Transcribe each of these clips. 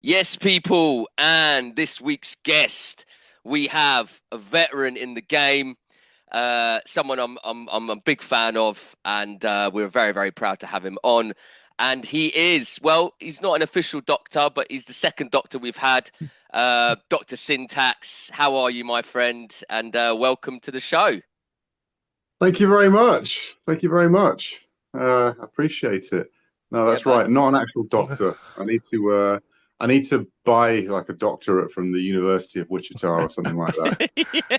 Yes, people, and this week's guest, we have a veteran in the game, someone I'm a big fan of, and we're very very proud to have him on. And he is well, he's not an official doctor, but he's the second doctor we've had, Doctor Syntax. How are you, my friend? And welcome to the show. Thank you very much. Thank you very much. Appreciate it. No, Yeah, that's man. right. Not an actual doctor. I need to buy like a doctorate from the University of Wichita or something like that. Yeah.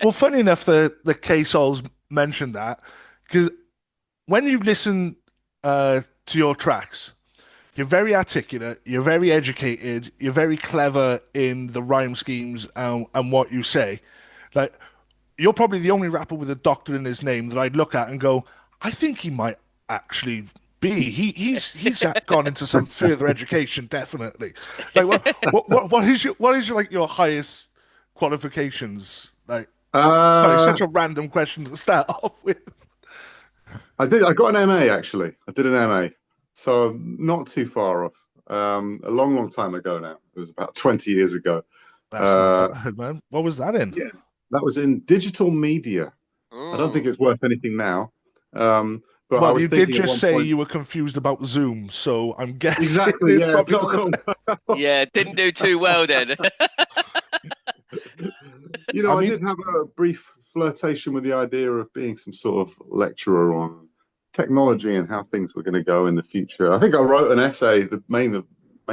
Well, funny enough, the K-Saulz mentioned that because when you listen to your tracks, you're very articulate, you're very educated, you're very clever in the rhyme schemes and what you say. Like, you're probably the only rapper with a doctor in his name that I'd look at and go, I think he might actually be. He's gone into some further education, definitely. Like, what is your like your highest qualifications? Like, sorry, Uh, such a random question to start off with. I got an MA actually. I did an MA, so I'm not too far off. A long, long time ago now. It was about 20 years ago. That's not Uh, bad, man. What was that in? yeah, that was in digital media. I don't think Mm. it's worth anything now. But I Well, was you did thinking at just one say point, you were confused about Zoom, so I'm guessing exactly, it's yeah. probably not the best. Yeah, didn't do too well then. I I mean, did have a brief flirtation with the idea of being some sort of lecturer on technology and how things were going to go in the future. I think I wrote an essay. The main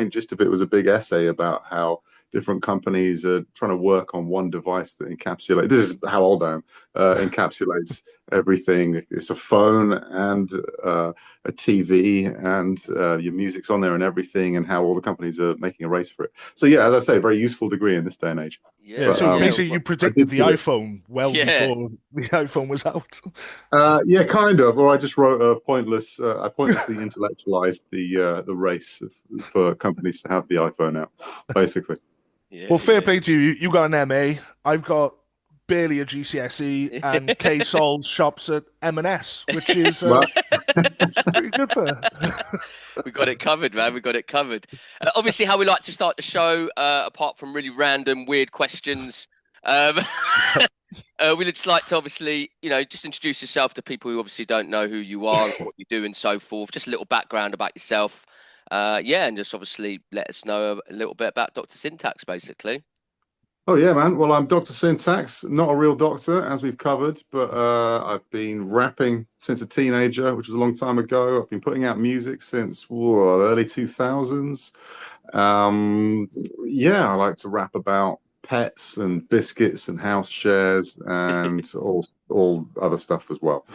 gist of it was a big essay about how different companies are trying to work on one device that encapsulates. This is how old I am. Encapsulates everything. It's a phone and a TV, and your music's on there and everything, and how all the companies are making a race for it. So yeah, as I say, very useful degree in this day and age. yeah, Yeah, But so yeah. basically you I predicted did the do it. iPhone well Yeah. before the iPhone was out. Yeah, kind of. Or I just wrote a pointless. I pointlessly intellectualized the race for companies to have the iPhone out, basically. Well, Yeah, fair yeah. play to you. You got an MA. I've got barely a GCSE, and K-Saulz shops at M&S, Well, which is pretty good for. We got it covered, man. We got it covered. Obviously, how we like to start the show, apart from really random, weird questions, um, we just like to obviously, just introduce yourself to people who obviously don't know who you are and what you do and so forth. Just a little background about yourself. Yeah, and just obviously let us know a little bit about Dr. Syntax, basically. oh yeah, man. Well, I'm Dr. Syntax, not a real doctor, as we've covered, but I've been rapping since a teenager, which was a long time ago. I've been putting out music since early 2000s. Um, yeah, I like to rap about pets and biscuits and house shares and all other stuff as well.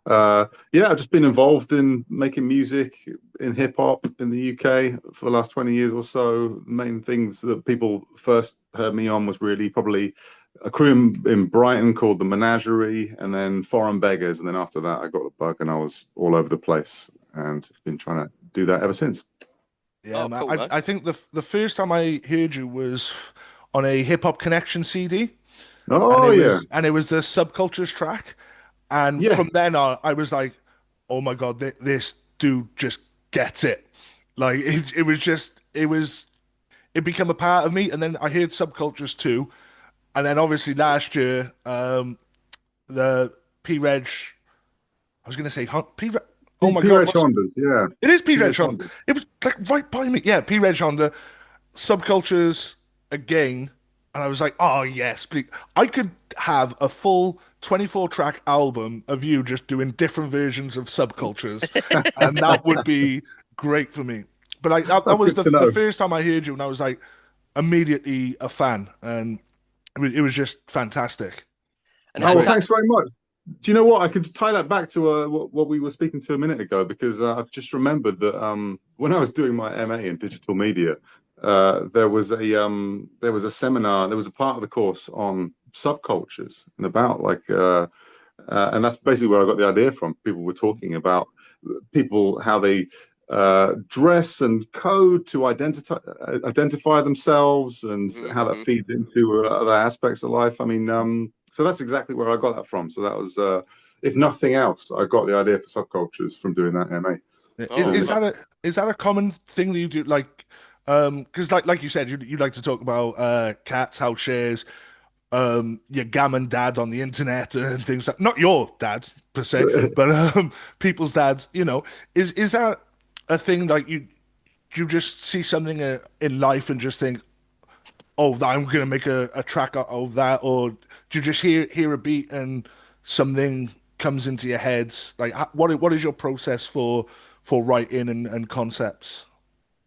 Yeah, I've just been involved in making music in hip hop in the UK for the last 20 years or so. The main things that people first heard me on was really probably a crew in Brighton called the Menagerie, and then Foreign Beggars. And then after that, I got the bug and I was all over the place and been trying to do that ever since. Yeah, Oh, man. cool, I man. I think the first time I heard you was on a Hip Hop Connection CD, and Oh, it yeah. was the Subcultures track, and Yeah. from then on, I was like, oh my God, this dude just gets it. Like it became a part of me, and then I heard Subcultures too, and then obviously last year, the P Reg, I was gonna say P Reg. Oh my God, P-Reg Hondas, yeah. it is P Reg P-Reg Honda. Hondas. It was like right by me. Yeah, P Reg Honda. Subcultures again, and I was like, oh yes, please. I could have a full 24 track album of you just doing different versions of Subcultures, and that would be great for me. But like that That's was good to the know. first time I heard you, and I was like immediately a fan, and it was just fantastic. And It was Oh, well, great. thanks very much. Do you know what? I could tie that back to what we were speaking to a minute ago because I've just remembered that when I was doing my MA in digital media, there was a seminar, there was a part of the course on subcultures and about and that's basically where I got the idea from. People were talking about people how they dress and code to identify themselves and how that hmm feeds into other aspects of life. I mean, so that's exactly where I got that from. So that was, if nothing else, I got the idea for subcultures from doing that MA. Is, Oh, is Truly. that a is that a common thing that you do? Like, Because like you said, you like to talk about cats, house shares, your gammon dad on the internet and things like not your dad per se, but people's dads. Is that a thing like you just see something in life and just think, oh, I'm gonna make a track out of that, or do you just hear a beat and something comes into your head? Like, what is your process for writing and concepts?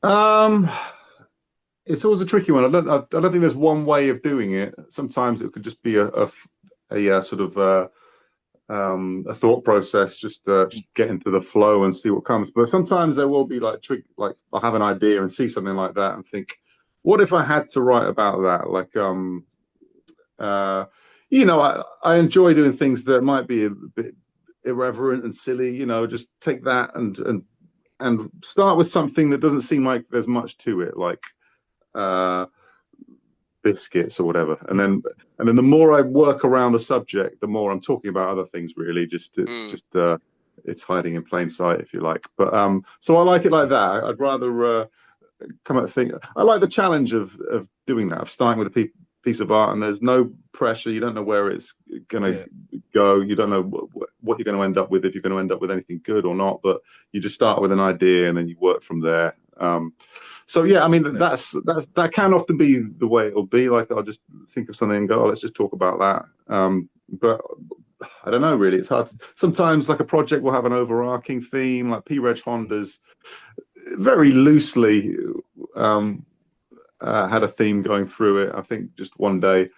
Um, it's always a tricky one. I don't think there's one way of doing it. Sometimes it could just be a sort of a thought process, just get into the flow and see what comes. But sometimes there will be like I'll have an idea and see something like that and think, what if I had to write about that? Uh, I enjoy doing things that might be a bit irreverent and silly. Just take that and start with something that doesn't seem like there's much to it, like uh, biscuits or whatever, and then the more I work around the subject, the more I'm talking about other things. Really, it's hiding in plain sight, if you like. But so I like it like that. I'd rather come at think. I like the challenge of doing that, of starting with a piece of art, and there's no pressure. You don't know where it's gonna go. You don't know what you're going to end up with, if you're going to end up with anything good or not. But you just start with an idea and then you work from there. So yeah, I mean that can often be the way it'll be. Like I'll just think of something and go, oh, let's just talk about that. But I don't know, really. It's hard sometimes, like a project will have an overarching theme, like P. Reg Honda's very loosely had a theme going through it. I think just one day,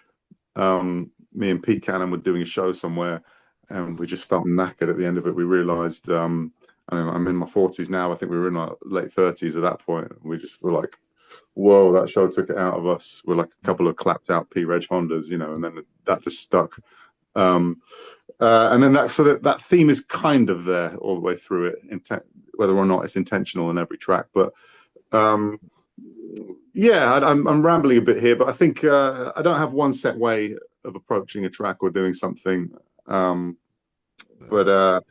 me and Pete Cannon were doing a show somewhere, and we just felt knackered at the end of it. We realized, I'm in my 40s now. I think we were in our late 30s at that point. We just were like, whoa, that show took it out of us. We're like a couple of clapped out P. Reg Hondas, and then that just stuck. And then that theme is kind of there all the way through it, whether or not it's intentional in every track. But yeah, I'm rambling a bit here, but I think I don't have one set way of approaching a track or doing something. But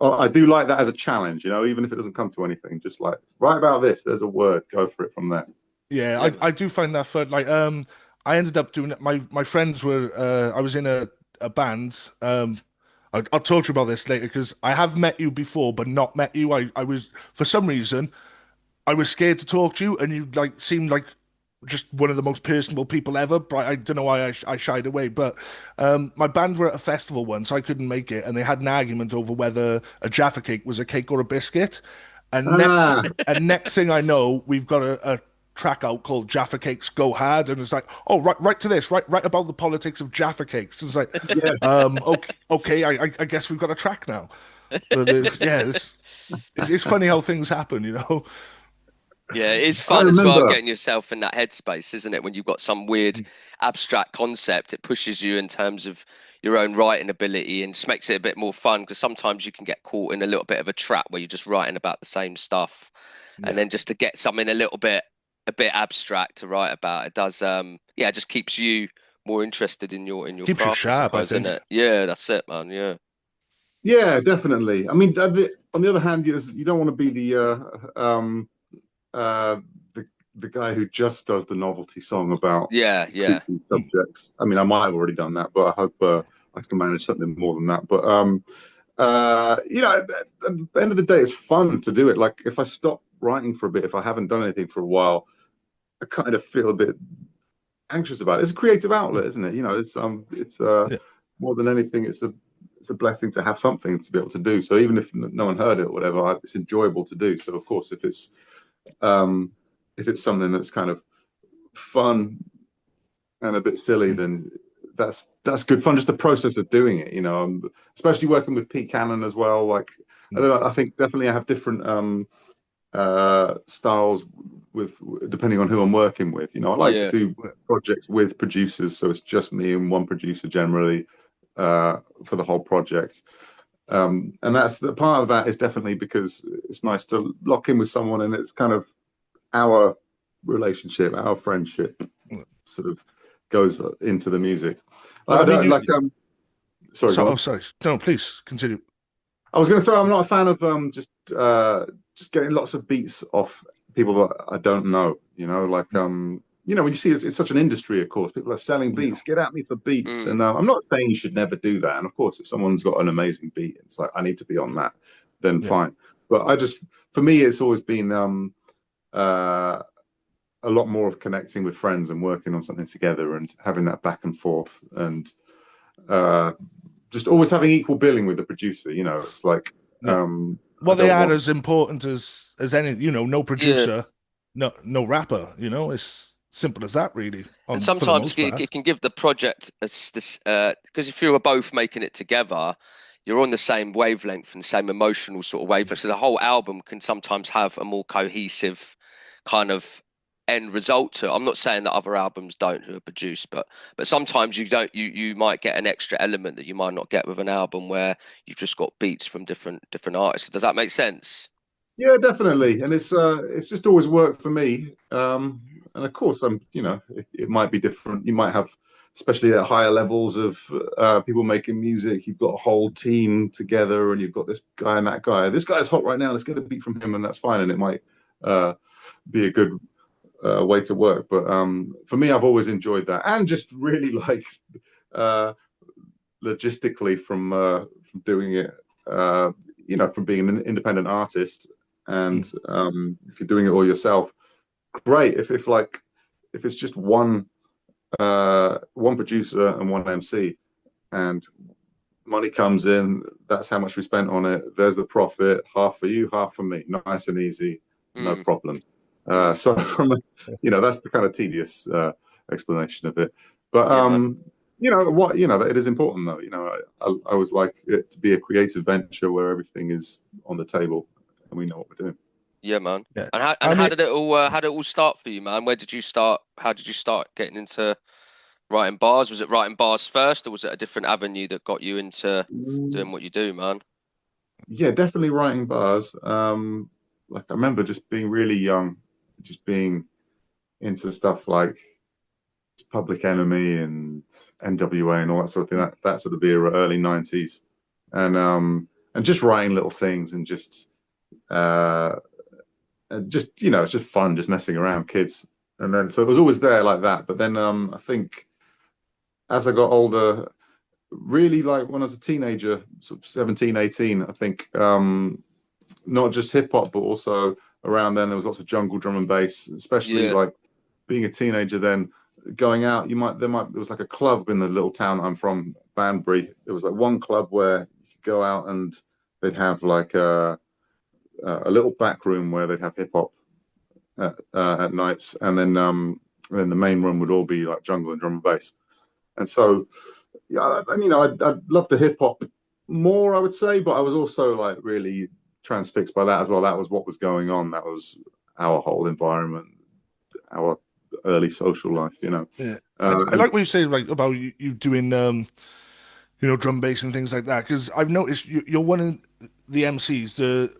I do like that as a challenge, even if it doesn't come to anything. Just like, write about this. There's a word. Go for it from there. Yeah, I do find that fun. Like, I ended up doing it. My friends were. I was in a band. I'll talk to you about this later because I have met you before, but not met you. I was for some reason I was scared to talk to you, and you like seemed like just one of the most personable people ever. But I don't know why I shied away. But my band were at a festival once. I couldn't make it, and they had an argument over whether a Jaffa cake was a cake or a biscuit. And Ah, next thing I know, we've got a track out called Jaffa Cakes Go Hard, and it's like, oh, right to this, right about the politics of Jaffa cakes. It's like, yeah. okay, I guess we've got a track now. But it's funny how things happen. Yeah, it is I fun as well, remember. getting yourself in that headspace, isn't it? When you've got some weird abstract concept, it pushes you in terms of your own writing ability and just makes it a bit more fun because sometimes you can get caught in a little bit of a trap where you're just writing about the same stuff. And Yeah, then just to get something a bit abstract to write about, it does yeah, it just keeps you more interested in your keeps you craft, I sharp, I suppose, isn't think. it? Yeah, that's it, man. Yeah. Yeah, definitely. I mean, on the other hand, you don't want to be uh, the guy who just does the novelty song about Yeah, yeah. creepy subjects. I mean, I might have already done that, but I hope I can manage something more than that. But at the end of the day, it's fun to do it. Like if I stop writing for a bit, if I haven't done anything for a while, I kind of feel a bit anxious about it. It's a creative outlet, isn't it? It's Yeah. more than anything, it's a blessing to have something to be able to do. So even if no one heard it or whatever, it's enjoyable to do. So of course, um, if it's something that's kind of fun and a bit silly, then that's good fun. Just the process of doing it, especially working with Pete Cannon as well. Like I think definitely I have different styles with depending on who I'm working with. I like to Yeah. do projects with producers, so it's just me and one producer generally for the whole project. And that's the part of that is definitely because it's nice to lock in with someone, and it's kind of our relationship, our friendship, sort of goes into the music. Well, I mean, Sorry, go oh, on. sorry. No, please continue. I was going to say I'm not a fan of just getting lots of beats off people that I don't know. You know, like you know, when you see it's such an industry, of course, people are selling beats. Get at me for beats, and I'm not saying you should never do that. And of course, if someone's got an amazing beat, it's like I need to be on that, then fine. But for me, it's always been a lot more of connecting with friends and working on something together and having that back and forth, and just always having equal billing with the producer. You know, it's like well, they are as important as any. You know, no producer, no rapper. You know, it's simple as that, really. And sometimes it can give the project this because if you're both making it together, you're on the same wavelength and same emotional sort of wavelength. So the whole album can sometimes have a more cohesive kind of end result to it. I'm not saying that other albums don't who are produced, but sometimes you might get an extra element that you might not get with an album where you've just got beats from different artists. Does that make sense? Yeah, definitely. And it's just always worked for me. And of course, you know, it might be different. You might have, especially at higher levels of people making music, you've got a whole team together, and you've got this guy and that guy. This guy's hot right now. Let's get a beat from him, and that's fine. And it might be a good way to work. But for me, I've always enjoyed that, and just really like logistically from doing it. You know, from being an independent artist, and if you're doing it all yourself, great. If it's just one producer and one MC, and money comes in, that's how much we spent on it. There's the profit, half for you, half for me. Nice and easy, no problem. So from you know, that's the kind of tedious explanation of it. But you know, it is important though. You know, I always like it to be a creative venture where everything is on the table and we know what we're doing. Yeah, man. Yeah. And how did it all start for you, man? Where did you start? How did you start getting into writing bars? Was it writing bars first, or was it a different avenue that got you into doing what you do, man? Yeah, definitely writing bars. Like I remember just being really young, just being into stuff like Public Enemy and NWA and all that sort of thing. That sort of era, early 90s, and just writing little things and just you know, it's just fun, just messing around, kids. And then so it was always there like that. But then I think as I got older, really like when I was a teenager, sort of 17, 18, I think not just hip hop, but also around then there was lots of jungle drum and bass, especially like being a teenager then. Going out, there was like a club in the little town I'm from, Banbury. There was like one club where you could go out and they'd have like a little back room where they'd have hip hop at nights, and then the main room would all be like jungle and drum and bass. And so, yeah, you know, I loved the hip hop more, I would say, but I was also like really transfixed by that as well. That was what was going on. That was our whole environment, our early social life, you know. Yeah, I like what you say, like about you doing, you know, drum bass and things like that. Because I've noticed you're one of the MCs that,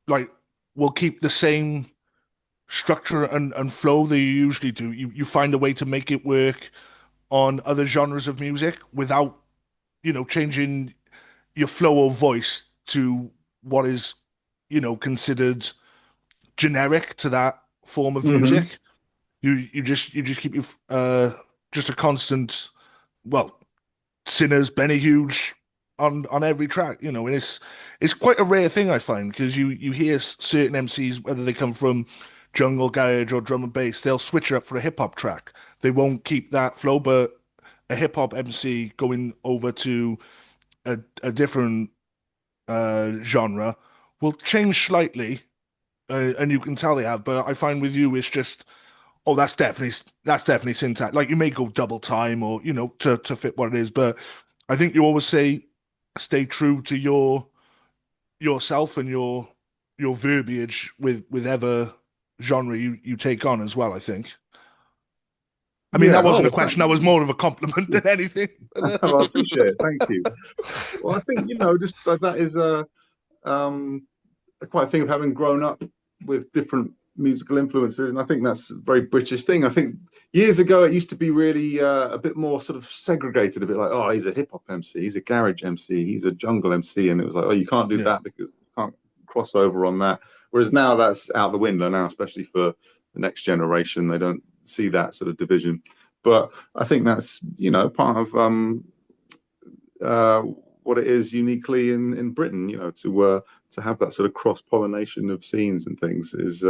like, will keep the same structure and flow that you usually do. You find a way to make it work on other genres of music without, you know, changing your flow of voice to what is, you know, considered generic to that form of music. You just keep just a constant, well, Sinners, Benny Huge on every track, you know, and it's quite a rare thing I find, because you hear certain MCs, whether they come from jungle, garage, or drum and bass, they'll switch it up for a hip hop track. They won't keep that flow, but a hip hop MC going over to a different genre will change slightly, and you can tell they have. But I find with you, it's just, oh, that's definitely syntax. Like you may go double time, or you know, to fit what it is, but I think you always stay true to yourself and your verbiage with whatever genre you take on as well, I think. I mean, that wasn't a question. That was more of a compliment than anything. I appreciate it. Thank you. Well, I think, you know, just that is quite a thing of having grown up with different musical influences, and I think that's a very British thing. I think years ago it used to be really a bit more sort of segregated, a bit like, oh, he's a hip hop MC, he's a garage MC, he's a jungle MC, and it was like, oh, you can't do that because you can't crossover on that. Whereas now that's out the window now, especially for the next generation. They don't see that sort of division. But I think that's, you know, part of what it is uniquely in Britain, you know, to have that sort of cross-pollination of scenes and things is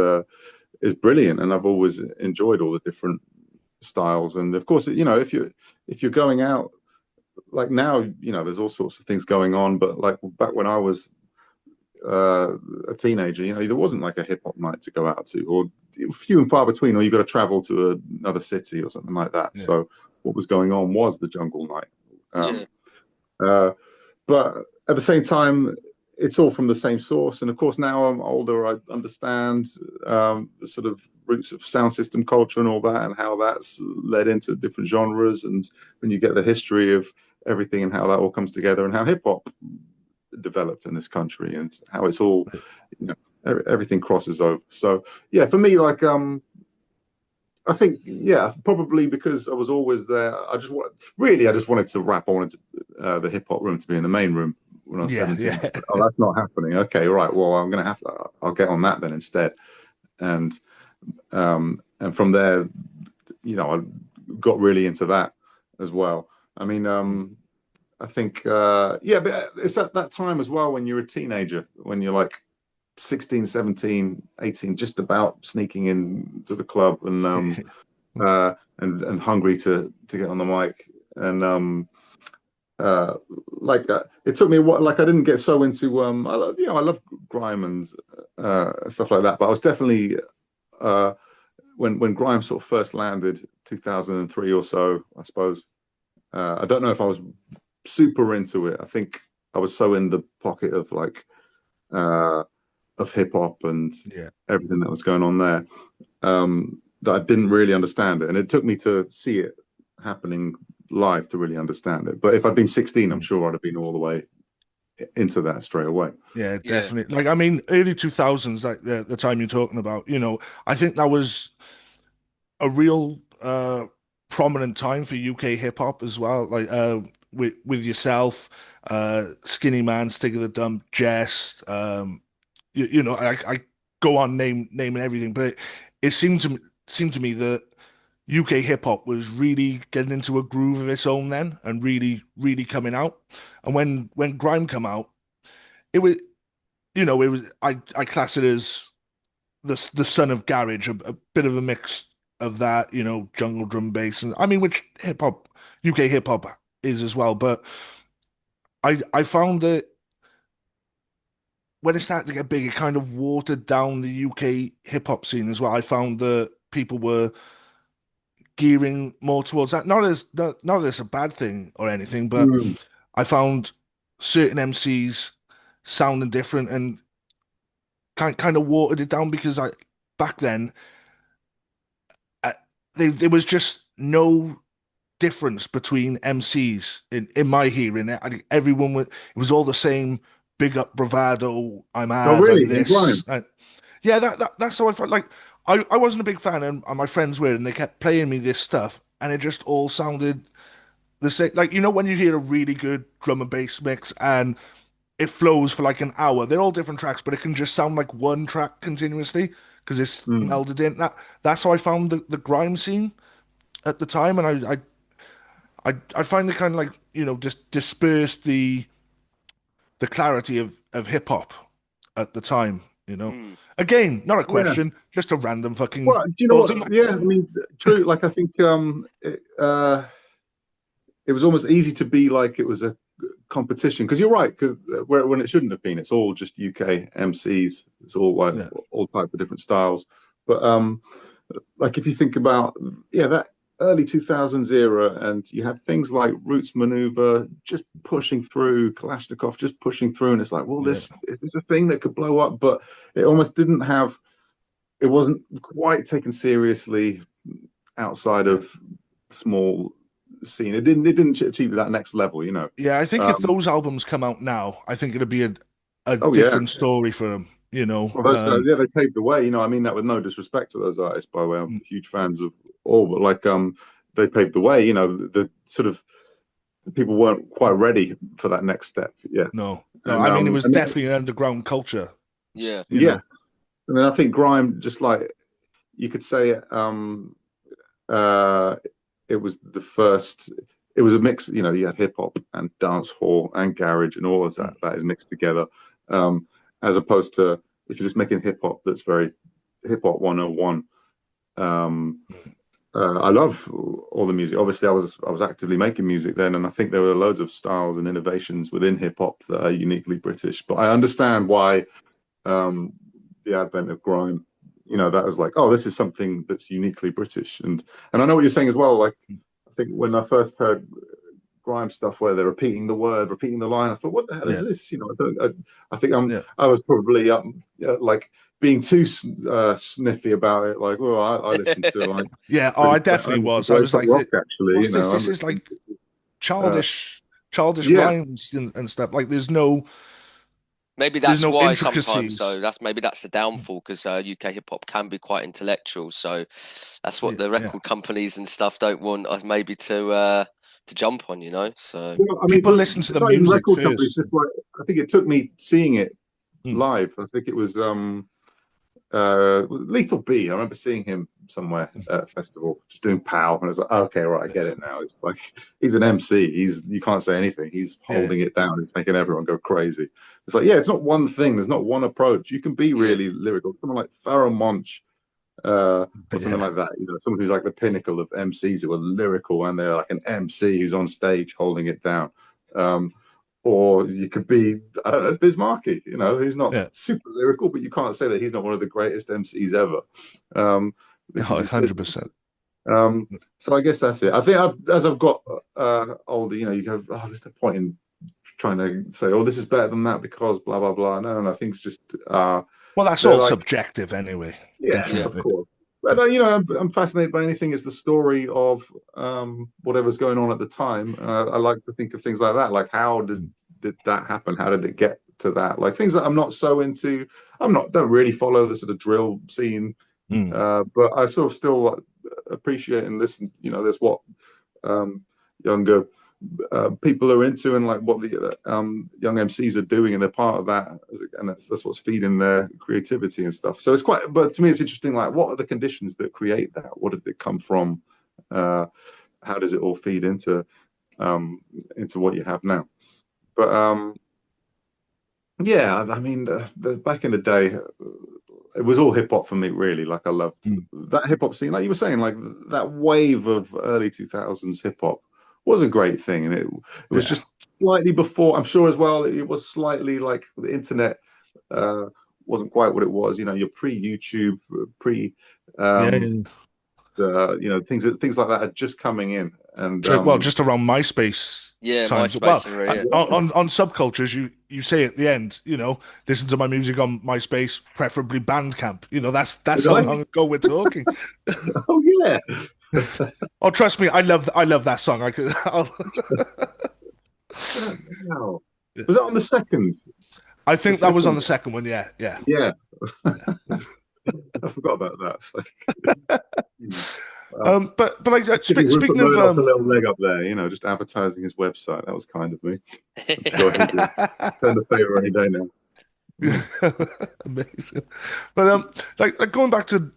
brilliant. And I've always enjoyed all the different styles. And of course, you know, if you're going out, like now, you know, there's all sorts of things going on, but like back when I was a teenager, you know, there wasn't like a hip hop night to go out to, or few and far between, or you got to travel to another city or something like that. Yeah. So what was going on was the jungle night. But at the same time, it's all from the same source. And of course, now I'm older, I understand the sort of roots of sound system culture and all that, and how that's led into different genres. And when you get the history of everything and how that all comes together, and how hip hop developed in this country, and how it's all, you know, everything crosses over. So yeah, for me, like I think, yeah, probably because I was always there. I just wanted to rap. I wanted to, the hip hop room to be in the main room when I was 17. Yeah. Oh, that's not happening. Okay, right. Well, I'm gonna have to. I'll get on that then instead. And from there, you know, I got really into that as well. I mean, I think, yeah, but it's at that time as well when you're a teenager, when you're like 16, 17, 18, just about sneaking in to the club and hungry to get on the mic. And it took me what, like I didn't get so into you know, I love grime and stuff like that, but I was definitely when grime sort of first landed 2003 or so, I suppose. I don't know if I was super into it. I think I was so in the pocket of like of hip hop and everything that was going on there that I didn't really understand it, and it took me to see it happening live to really understand it. But if I'd been 16, I'm sure I'd have been all the way into that straight away. Yeah, definitely. Like, I mean, early 2000s, like the time you're talking about, you know, I think that was a real prominent time for UK hip hop as well. Like with yourself, Skinny Man, Stick of the Dump, Jest, you know, I go on naming everything, but it seemed to me that UK hip hop was really getting into a groove of its own then, and really coming out. And when grime come out, it was, you know, it was, I class it as the son of garage, a bit of a mix of that, you know, jungle drum bass, and I mean, which UK hip hop is as well. But I found that when it started to get big, it kind of watered down the UK hip hop scene as well. I found that people were gearing more towards that. Not as a bad thing or anything, but I found certain MCs sounding different and kind of watered it down, because back then there was just no difference between MCs in my hearing. Everyone it was all the same. Big up bravado. I'm hard. Oh, really? I'm this. Yeah, that's how I felt. Like I wasn't a big fan, and my friends were, and they kept playing me this stuff, and it just all sounded the same. Like, you know, when you hear a really good drum and bass mix and it flows for like an hour, they're all different tracks, but it can just sound like one track continuously because it's melded in. That's how I found the grime scene at the time, and I find it kind of like, you know, just dispersed the clarity of hip hop at the time, you know. Again, not a question, just a random fucking. Well, do you know what? Yeah, I mean, true. Like, I think it was almost easy to be like it was a competition, because you're right, because when it shouldn't have been, it's all just UK MCs. It's all like all type of different styles. But like if you think about that early 2000s era, and you had things like Roots Maneuver just pushing through, Kalashnikov just pushing through, and it's like, well, this is a thing that could blow up, but it almost didn't have, it wasn't quite taken seriously outside of small scene. It didn't achieve that next level, you know. Yeah, I think if those albums come out now, I think it'd be a different story for them, you know. Well, they paved the way, you know. I mean that with no disrespect to those artists, by the way. I'm huge fans of all, but like they paved the way, you know. The sort of people weren't quite ready for that next step. No, I mean, it was definitely an underground culture Yeah. Yeah. I mean, I think grime, just like you could say, it was the first. It was a mix. You know, you had hip hop and dance hall and garage and all of that. That is mixed together, as opposed to if you're just making hip hop that's very hip hop 101. I love all the music. Obviously, I was actively making music then, and I think there were loads of styles and innovations within hip hop that are uniquely British. But I understand why the advent of grime, you know, that was like, oh, this is something that's uniquely British. And I know what you're saying as well. Like, I think when I first heard grime stuff where they're repeating the word, repeating the line, I thought, what the hell is this? You know, I think I was probably like being too sniffy about it. Like, well, I listened to like I definitely was. I was like, rock, actually, what's you know, this? This is like childish yeah. rhymes and stuff. Like, there's no why sometimes. intricacies. So that's the downfall, because UK hip hop can be quite intellectual. So that's what the record companies and stuff don't want maybe to jump on, you know. So well, I mean, people listen to the music record first. Just like, I think it took me seeing it live. I think it was Lethal B. I remember seeing him somewhere at a festival, just doing POW, and I was like, okay, right, I get it now. It's like he's an MC. You can't say anything. He's holding it down. He's making everyone go crazy. It's like, yeah, it's not one thing. There's not one approach. You can be really lyrical. Someone like Pharoah Monch, or something like that. You know, someone who's like the pinnacle of MCs who are lyrical, and they're like an MC who's on stage holding it down. Or you could be, I don't know, Biz Markie. You know, he's not super lyrical, but you can't say that he's not one of the greatest MCs ever. 100%. So I guess that's it. I think as I've got older, you know, you go, oh, there's no point in trying to say, oh, this is better than that because blah blah blah. No, things just well, that's all like, subjective anyway. Yeah, definitely. Of course. But you know, I'm fascinated by anything is the story of whatever's going on at the time. I like to think of things like that, like how did that happen? How did it get to that? Like things that I'm not so into. Don't really follow the sort of drill scene, but I sort of still appreciate and listen. You know, there's what younger people are into and like what the young MCs are doing, and they're part of that, and that's what's feeding their creativity and stuff. So it's quite, but to me it's interesting, like what are the conditions that create that? What did it come from? How does it all feed into what you have now? But yeah, I mean, back in the day, it was all hip hop for me, really. Like I loved that hip hop scene, like you were saying, like that wave of early 2000s hip hop was a great thing, and it was just slightly before. I'm sure as well, it was slightly like the internet wasn't quite what it was. You know, you're pre-YouTube, you know, things like that are just coming in, and well, just around MySpace. MySpace. On subcultures, you say at the end, you know, listen to my music on MySpace, preferably Bandcamp. You know, that's how long ago we're talking. Oh yeah. Oh, trust me, I love that song. I could. Wow. Was that on the second? I think that was on the second one. Yeah. I forgot about that. But like speaking of a little leg up there, you know, just advertising his website. That was kind of me. Go ahead, turn the favor any day now. Amazing. But like going back to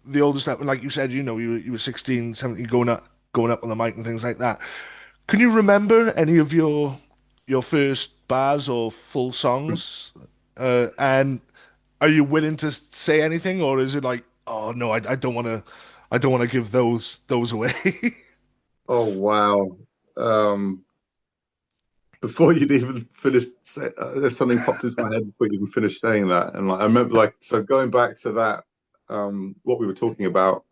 the older stuff, and like you said, you know, you were 16, 17, going up on the mic and things like that. Can you remember any of your first bars or full songs? And are you willing to say anything, or is it like, oh no, I don't want to give those away? Oh wow. Before you'd even finished, something popped into my head before you even finished saying that, and like I remember, like, so going back to that, what we were talking about,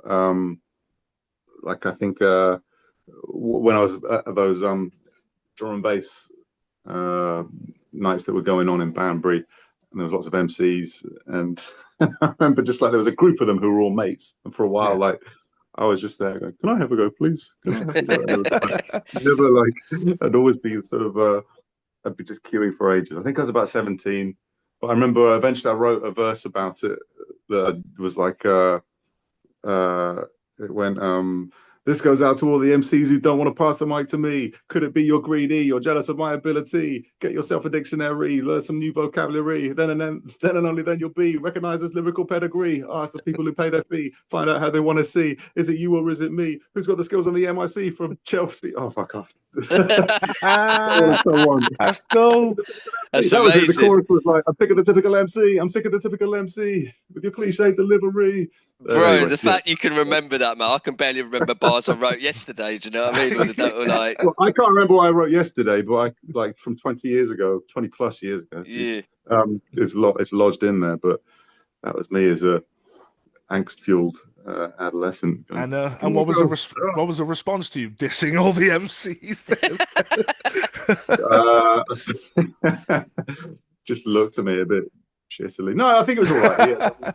like I think when I was at those drum and bass nights that were going on in Banbury, and there was lots of MCs, and I remember just like there was a group of them who were all mates, and for a while, like I was just there going, "Can I have a go, please? Can I have a go?" Never like I'd always be sort of I'd be just queuing for ages. I think I was about 17, but I remember eventually I wrote a verse about it that was like it went This goes out to all the MCs who don't want to pass the mic to me. Could it be you're greedy? You're jealous of my ability? Get yourself a dictionary, learn some new vocabulary. Then and only then you'll be recognized as lyrical pedigree. Ask the people who pay their fee. Find out how they want to see. Is it you or is it me? Who's got the skills on the MIC from Chelsea? Oh, fuck off. That's dope. That's that was it. The amazing. chorus was like, I'm sick of the typical MC. I'm sick of the typical MC with your cliche delivery. Bro, Anyway, the fact you can remember that, man, I can barely remember bars I wrote yesterday. Do you know what I mean? Like, well, I can't remember what I wrote yesterday, but I like from 20 years ago, 20 plus years ago. yeah. It's lodged in there, but that was me as a angst-fueled adolescent. And what was the response to you dissing all the MCs? Just looked at me a bit shittily. No, I think it was all right. Yeah. I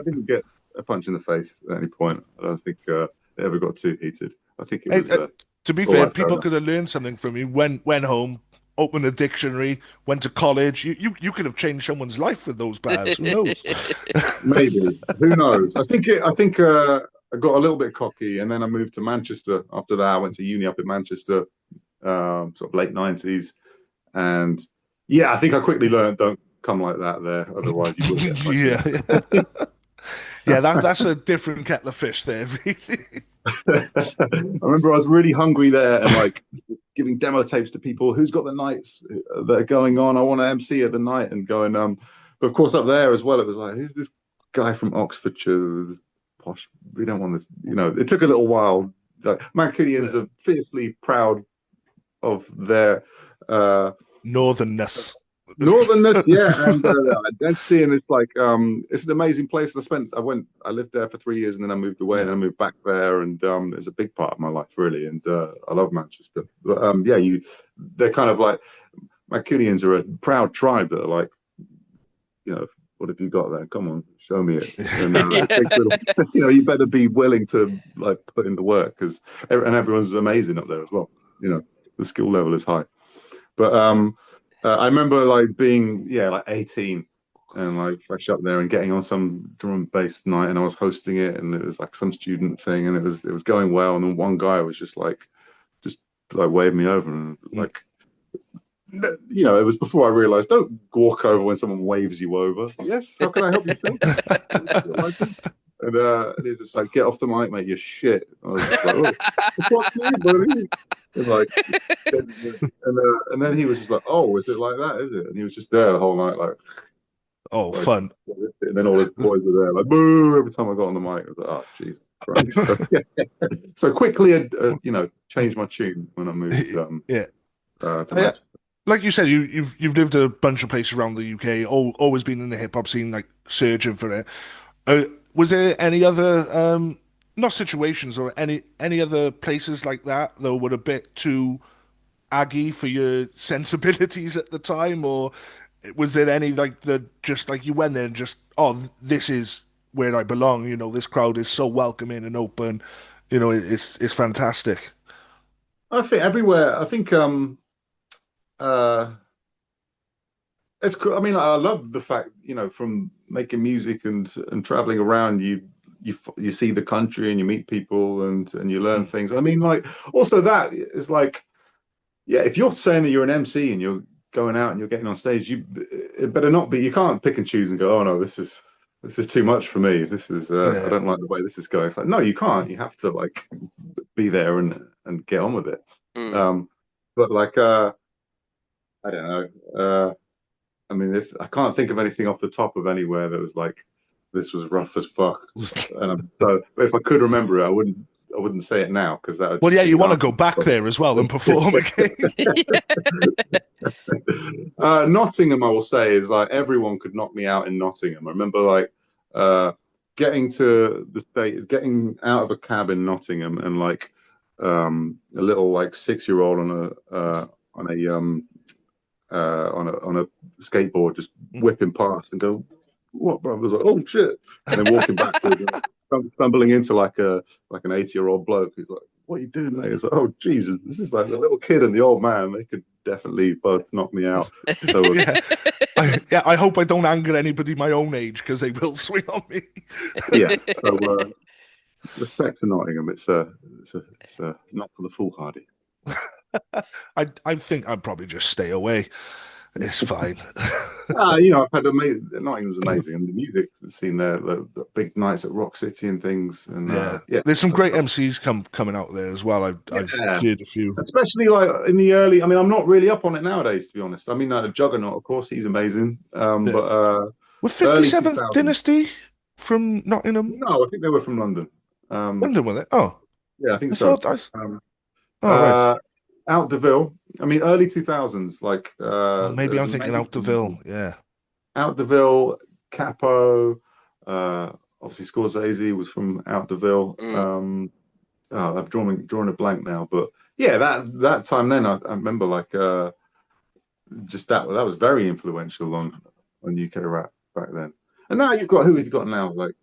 didn't get a punch in the face at any point. I don't think it ever got too heated. I think it was. To be fair, people could have learned something from you. Went home, opened a dictionary, went to college. You could have changed someone's life with those bars. Who knows? Maybe. Who knows? I think I got a little bit cocky, and then I moved to Manchester. After that, I went to uni up in Manchester, sort of late 90s, and yeah, I think I quickly learned don't come like that there, otherwise you will get yeah, that's a different kettle of fish there, really. I remember I was really hungry there and like giving demo tapes to people. Who's got the nights that are going on? I want to MC at the night and going. But of course, up there as well, it was like, who's this guy from Oxfordshire? Posh. We don't want this. You know, it took a little while. Like, Mancunians are fiercely proud of their northernness. Northerners, yeah, and identity, and it's like it's an amazing place. I lived there for 3 years, and then I moved away, and I moved back there, and it's a big part of my life, really. And I love Manchester. But yeah, they're kind of like Mancunians are a proud tribe that are like, you know, what have you got there? Come on, show me it. And, you know, you better be willing to like put in the work and everyone's amazing up there as well. You know, the skill level is high, but I remember like being like 18 and like fresh up there and getting on some drum and bass night, and I was hosting it, and it was like some student thing, and it was going well, and then one guy was just like waved me over, and like, you know, it was before I realized don't walk over when someone waves you over. Yes, how can I help you, sir? And he just like, get off the mic, mate, you're shit. I was just like, oh, fuck me, buddy. And like, and then he was just like, "Oh, is it like that? Is it?" And he was just there the whole night, like, "Oh, like, fun." And then all his boys were there, like, "Boo!" Every time I got on the mic, I was like, "Oh, Jesus Christ!" So quickly, you know, changed my tune when I moved. To like you said, you've lived a bunch of places around the UK. Always been in the hip hop scene, like searching for it. Was there any other not situations or any other places like that were a bit too aggy for your sensibilities at the time, or was there any like just like you went there and just, oh, this is where I belong, you know, this crowd is so welcoming and open, you know, it's fantastic. I think everywhere. I think it's cool. I mean, I love the fact, you know, from making music and traveling around, you see the country and you meet people and you learn things. I mean, like, also that is like, yeah, if you're saying that you're an MC and you're going out and you're getting on stage, it better not be, you can't pick and choose and go, oh no, this is too much for me. This is, I don't like the way this is going. It's like, no, you can't. You have to like be there and get on with it. But like, I don't know. I mean, if I can't think of anything off the top of anywhere that was like, this was rough as fuck. And so if I could remember it, I wouldn't say it now because that. Well, yeah, you want to go back there as well and perform again. Nottingham, I will say, is like everyone could knock me out in Nottingham. I remember like getting to the state, getting out of a cab in Nottingham, and like a little like 6-year-old on a skateboard just whipping past and go, what, bro? I was like, oh shit, and then walking backwards, stumbling into like an 80-year-old bloke who's like, what are you doing, mate? It's like, oh Jesus, this is like the little kid and the old man. They could definitely both knock me out. So, I hope I don't anger anybody my own age because they will swing on me. Yeah. So, Respect to Nottingham. It's a not for the foolhardy. I think I'd probably just stay away. It's fine. I've had Nottingham's amazing, and the music scene there, the big nights at Rock City and things, and Yeah, yeah, there's some great MCs coming out there as well. I've yeah. cleared a few. Especially like in the early. I mean, I'm not really up on it nowadays, to be honest. I mean, Juggernaut, of course, he's amazing. Yeah. But With early 57th 2000s. Dynasty from Nottingham, No, I think they were from London. London with it. Oh, Yeah, I think I so. thought I. Um, Oh, right. Out Deville. I mean, early 2000s. Like Oh, maybe there's I'm thinking Out Deville. Yeah. Out Deville, Capo. Obviously, Scorsese was from Out Deville. I've drawn a blank now, but yeah, that time then I remember like just that was very influential on UK rap back then. And now who have you got now? Like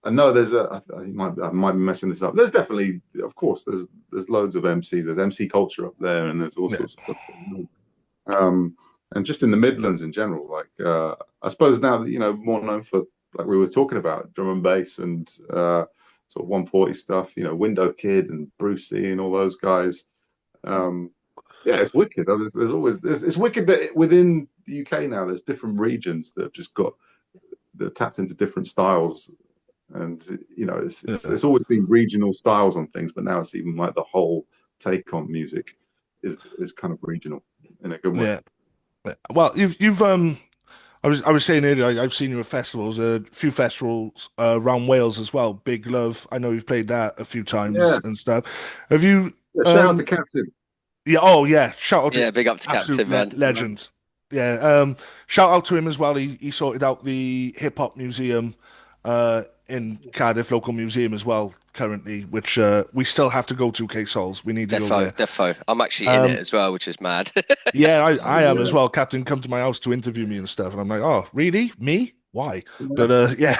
I know I might be messing this up. There's definitely, of course, there's loads of MCs. There's MC culture up there, and there's all Yeah. sorts of stuff going on. And just in the Midlands in general, like I suppose now that more known for, like we were talking about, drum and bass and sort of 140 stuff. Window Kid and Brucey and all those guys. Yeah, it's wicked. It's wicked that within the UK now there's different regions that have just got that tapped into different styles, and it's always been regional styles on things, but now it's even like the whole take on music is kind of regional in a good way. Yeah. Well, you've I was saying earlier, I've seen you at festivals, a few festivals around Wales as well. Big Love. I know you've played that a few times Yeah. and stuff. Have you? Shout out to Captain. Yeah. Oh, yeah. Shout out to big up to Captain, man. Legend. Yeah. Shout out to him as well. He sorted out the hip hop museum in Cardiff local museum as well currently, which we still have to go to. K-Saulz. We need to go there. Defo. I'm actually in it as well, which is mad. Yeah, I am as well. Captain come to my house to interview me and stuff, and I'm like, oh, really? Me? Why? But yeah,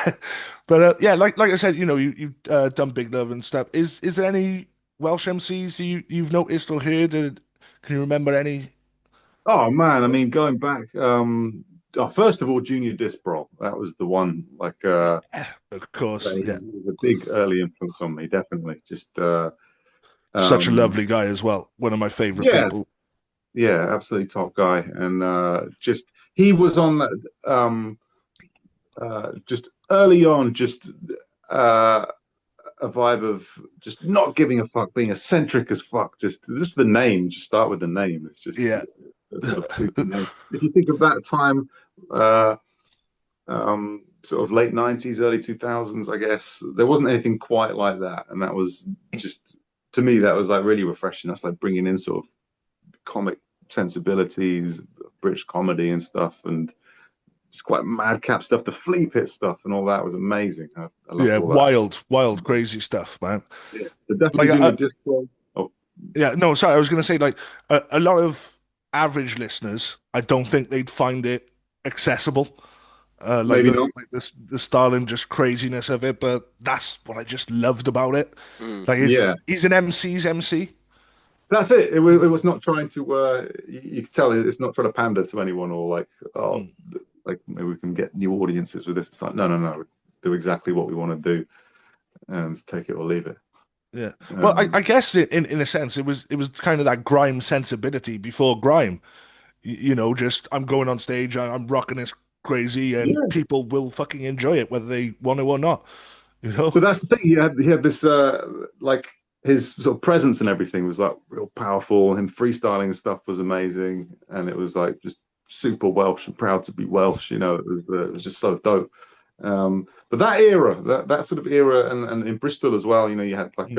but yeah, like I said, you've done Big Love and stuff. Is there any Welsh MCs you've noticed or heard? Can you remember any? Oh man, I mean, going back, first of all, Junior Disbro, that was the one. Like, Of course, he yeah. was a big early influence on me, definitely. Just Such a lovely guy as well. One of my favorite people. Yeah, absolutely top guy, and just he was on that. Just early on, just a vibe of just not giving a fuck, being eccentric as fuck. Just the name, just start with the name. It's just sort of super name. If you think of that time, sort of late 90s, early 2000s, I guess there wasn't anything quite like that, and that was just, to me, that was like really refreshing. That's like bringing in sort of comic sensibilities, British comedy and stuff, and it's quite madcap stuff. The flea pit stuff and all that was amazing. I wild, crazy stuff, man. Yeah, definitely yeah. No, sorry, I was gonna say like a lot of average listeners, I don't think they'd find it accessible. Maybe not. Like the style and just craziness of it, but that's what I just loved about it. Like, he's an MC's MC. That's it. It was not trying to. You can tell it's not trying to pander to anyone or like, like maybe we can get new audiences with this. It's like no. Do exactly what we want to do, and take it or leave it. Yeah. Well, I guess in a sense it was kind of that grime sensibility before grime. Just I'm going on stage, I'm rocking this crazy, and people will fucking enjoy it whether they want to or not. But that's the thing. He had this like his sort of presence and everything was like real powerful. Him freestyling and stuff was amazing, and it was like just super Welsh and proud to be Welsh. It was just so dope. But that era, that sort of era, and in Bristol as well, you had like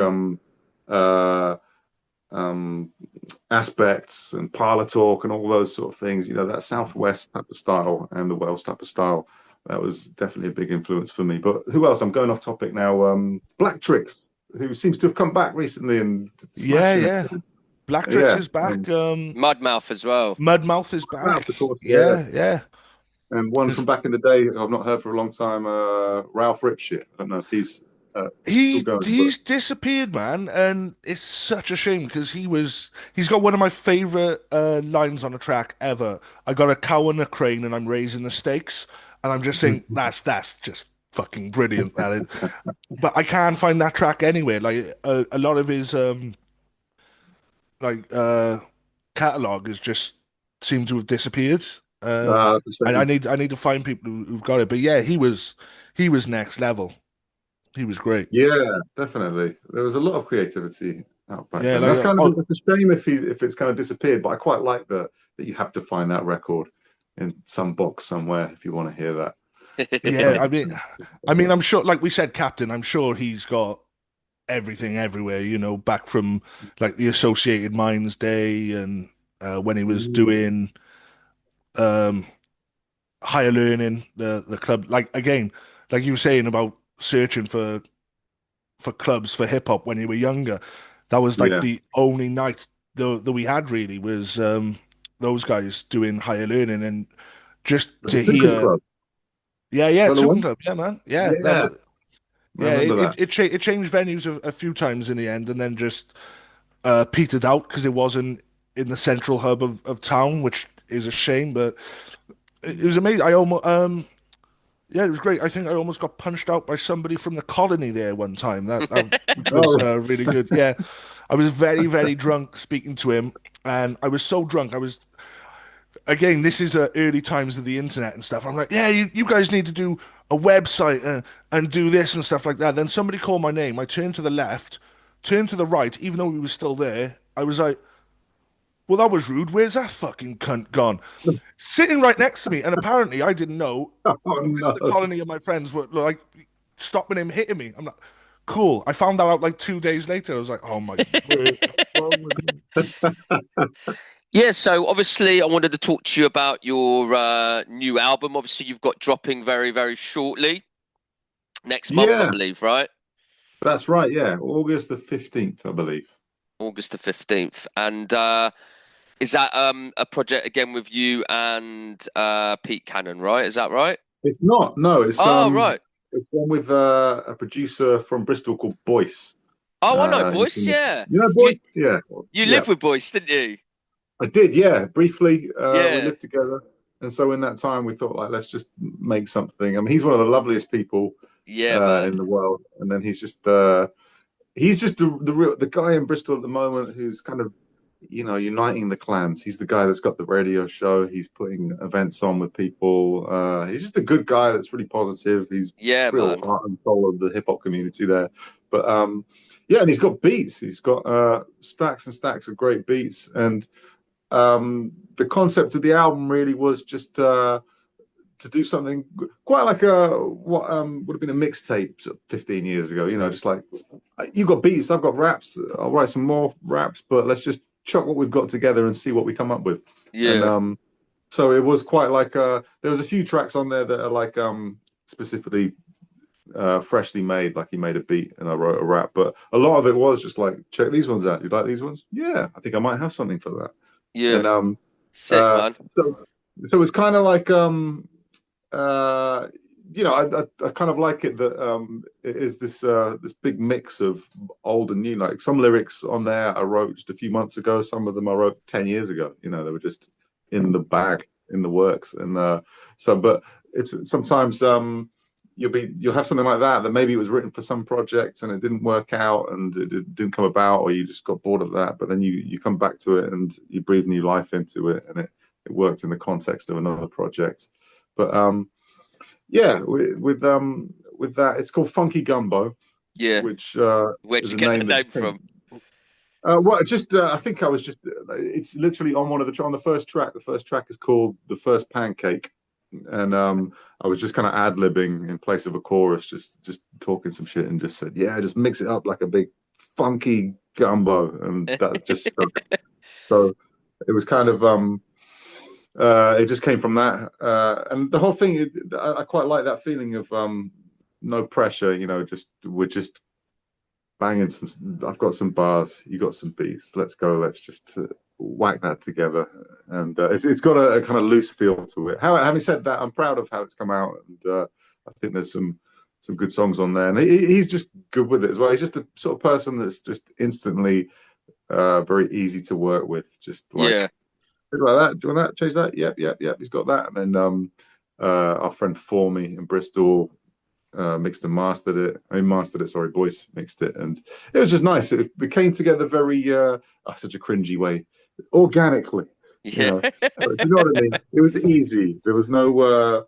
aspects and parlor talk and all those sort of things. That Southwest type of style and the Welsh type of style. That was definitely a big influence for me. But who else? I'm going off topic now. Black Tricks, who seems to have come back recently and Black Tricks is back. Mudmouth as well. Mudmouth is back. Mudmouth, of course, yeah. And one from back in the day, I've not heard for a long time. Ralph Ripshit. I don't know if he's he's disappeared, man, and it's such a shame because he's got one of my favorite lines on a track ever. I got a cow and a crane, and I'm raising the stakes, and I'm just saying that's just fucking brilliant. That is, but I can't find that track anywhere. Like a lot of his like catalog has just seemed to have disappeared. It's a And shame. I need to find people who've got it. But yeah, he was next level. He was great. Yeah, definitely. There was a lot of creativity out back Yeah, then. like That's kind of oh it's a shame if it's kind of disappeared. But I quite like that you have to find that record in some box somewhere if you want to hear that. yeah, I mean, I'm sure, like we said, Captain, I'm sure he's got everything everywhere, you know, back from like the Associated Minds day and when he was Mm. doing um higher learning, the club, like again, like you were saying about searching for clubs for hip hop when you were younger. That was like Yeah, the only night that we had really was those guys doing higher learning and just the to Secret hear Club. Is yeah, that the Toucan one? Club, yeah, man, yeah, that Yeah, was I yeah, remember that. it changed venues a few times in the end, and then just petered out because it wasn't in the central hub of town, which is a shame. But it was amazing. I almost yeah, it was great. I think I almost got punched out by somebody from the colony there one time. That which was Oh, really good. Yeah, I was very drunk speaking to him, and I was so drunk. I was again. This is early times of the internet and stuff. I'm like, yeah, you guys need to do a website and do this and stuff like that. Then somebody called my name. I turned to the left, turned to the right, even though he was still there. I was like, well, that was rude. Where's that fucking cunt gone? Sitting right next to me, and apparently I didn't know oh the rest of the no. colony of my friends were like stopping him, hitting me. I'm like, cool. I found that out like 2 days later. I was like, oh my word, what's wrong with me? Yeah, so obviously I wanted to talk to you about your new album. Obviously, you've got dropping very, very shortly. Next month, I Yeah, believe, right? that's right. Yeah, August the 15th, I believe. August the 15th. And is that a project again with you and Pete Cannon, right? Is that right? It's not. No, Oh, right. it's one with a producer from Bristol called Boyce. Oh, I know, He's Boyce, yeah. you know You Boyce? Yeah, you yeah. lived with Boyce, didn't you? I did. Yeah, briefly. We Yeah. lived together, and so in that time we thought like let's just make something. I mean, he's one of the loveliest people Yeah, man. in the world, and then he's just the guy in Bristol at the moment who's kind of uniting the clans. He's the guy that's got the radio show. He's putting events on with people. He's just a good guy that's really positive. He's Yeah, real man. heart and soul of the hip hop community there. But yeah, and he's got beats. He's got stacks and stacks of great beats. And the concept of the album really was just to do something quite like what would have been a mixtape 15 years ago. Just like you got beats, I've got raps. I'll write some more raps, but let's just chuck what we've got together and see what we come up with. And Yeah. so it was quite like there was a few tracks on there that are like specifically freshly made, like he made a beat and I wrote a rap, but a lot of it was just like, check these ones out. You like these ones? Yeah, I think I might have something for that. Yeah. And Sick, man. so it's kind of like uh, I kind of like it that it is this big mix of old and new. Like some lyrics on there I wrote just a few months ago. Some of them I wrote 10 years ago. They were just in the bag, in the works. And but it's sometimes you'll have something like that maybe it was written for some project and it didn't work out and it didn't come about, or you just got bored of that. But then you come back to it and you breathe new life into it, and it worked in the context of another project. But yeah, with that, it's called Funky Gumbo, Yeah. which Where'd is you a get the name that name from? well, just I think I was just it's literally on one of on the first track. The first track is called The First Pancake, and I was just kind of ad-libbing in place of a chorus, just talking some shit, and just said, yeah, just mix it up like a big funky gumbo, and that just stuck. So it was kind of it just came from that, and the whole thing. I quite like that feeling of no pressure. Just we're just banging some. I've got some bars. You got some beats. Let's go. Let's just whack that together. And it's got a kind of loose feel to it. Having said that, I'm proud of how it's come out, and I think there's some good songs on there. And he's just good with it as well. He's just a sort of person that's just instantly very easy to work with. Just Yeah. like that. Do you want that? Change that? Yep. He's got that. And then our friend For Me in Bristol, mixed and mastered it. I mean, mastered it. Sorry, Boyce mixed it, and it was just nice. It came together very such a cringy way, organically. Yeah. But you know what I mean. It was easy. There was no.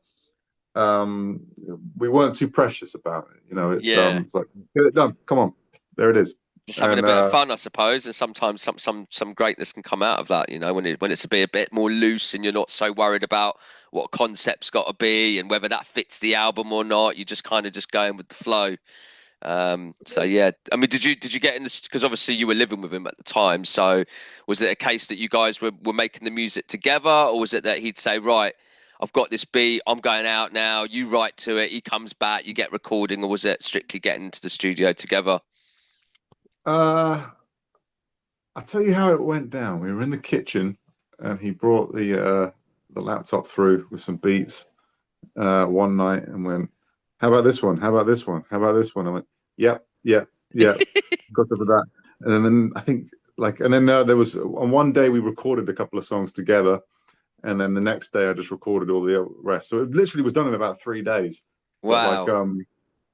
We weren't too precious about it. It's like get it done. Come on, there it is. Just having a bit of fun, I suppose, and sometimes some greatness can come out of that. When it's a bit more loose, and you're not so worried about what concept's got to be and whether that fits the album or not. You're just kind of just going with the flow. So yeah, I mean, did you get in this because obviously you were living with him at the time? So was it a case that you guys were making the music together, or was it that he'd say, right, I've got this beat, I'm going out now, you write to it, he comes back, you get recording, or was it strictly getting into the studio together? I'll tell you how it went down. We were in the kitchen, and he brought the laptop through with some beats one night, and went, "How about this one? How about this one? How about this one?" I went, "Yep, got over that." And then I think there was on one day we recorded a couple of songs together, and then the next day I just recorded all the rest. So it literally was done in about 3 days. Wow.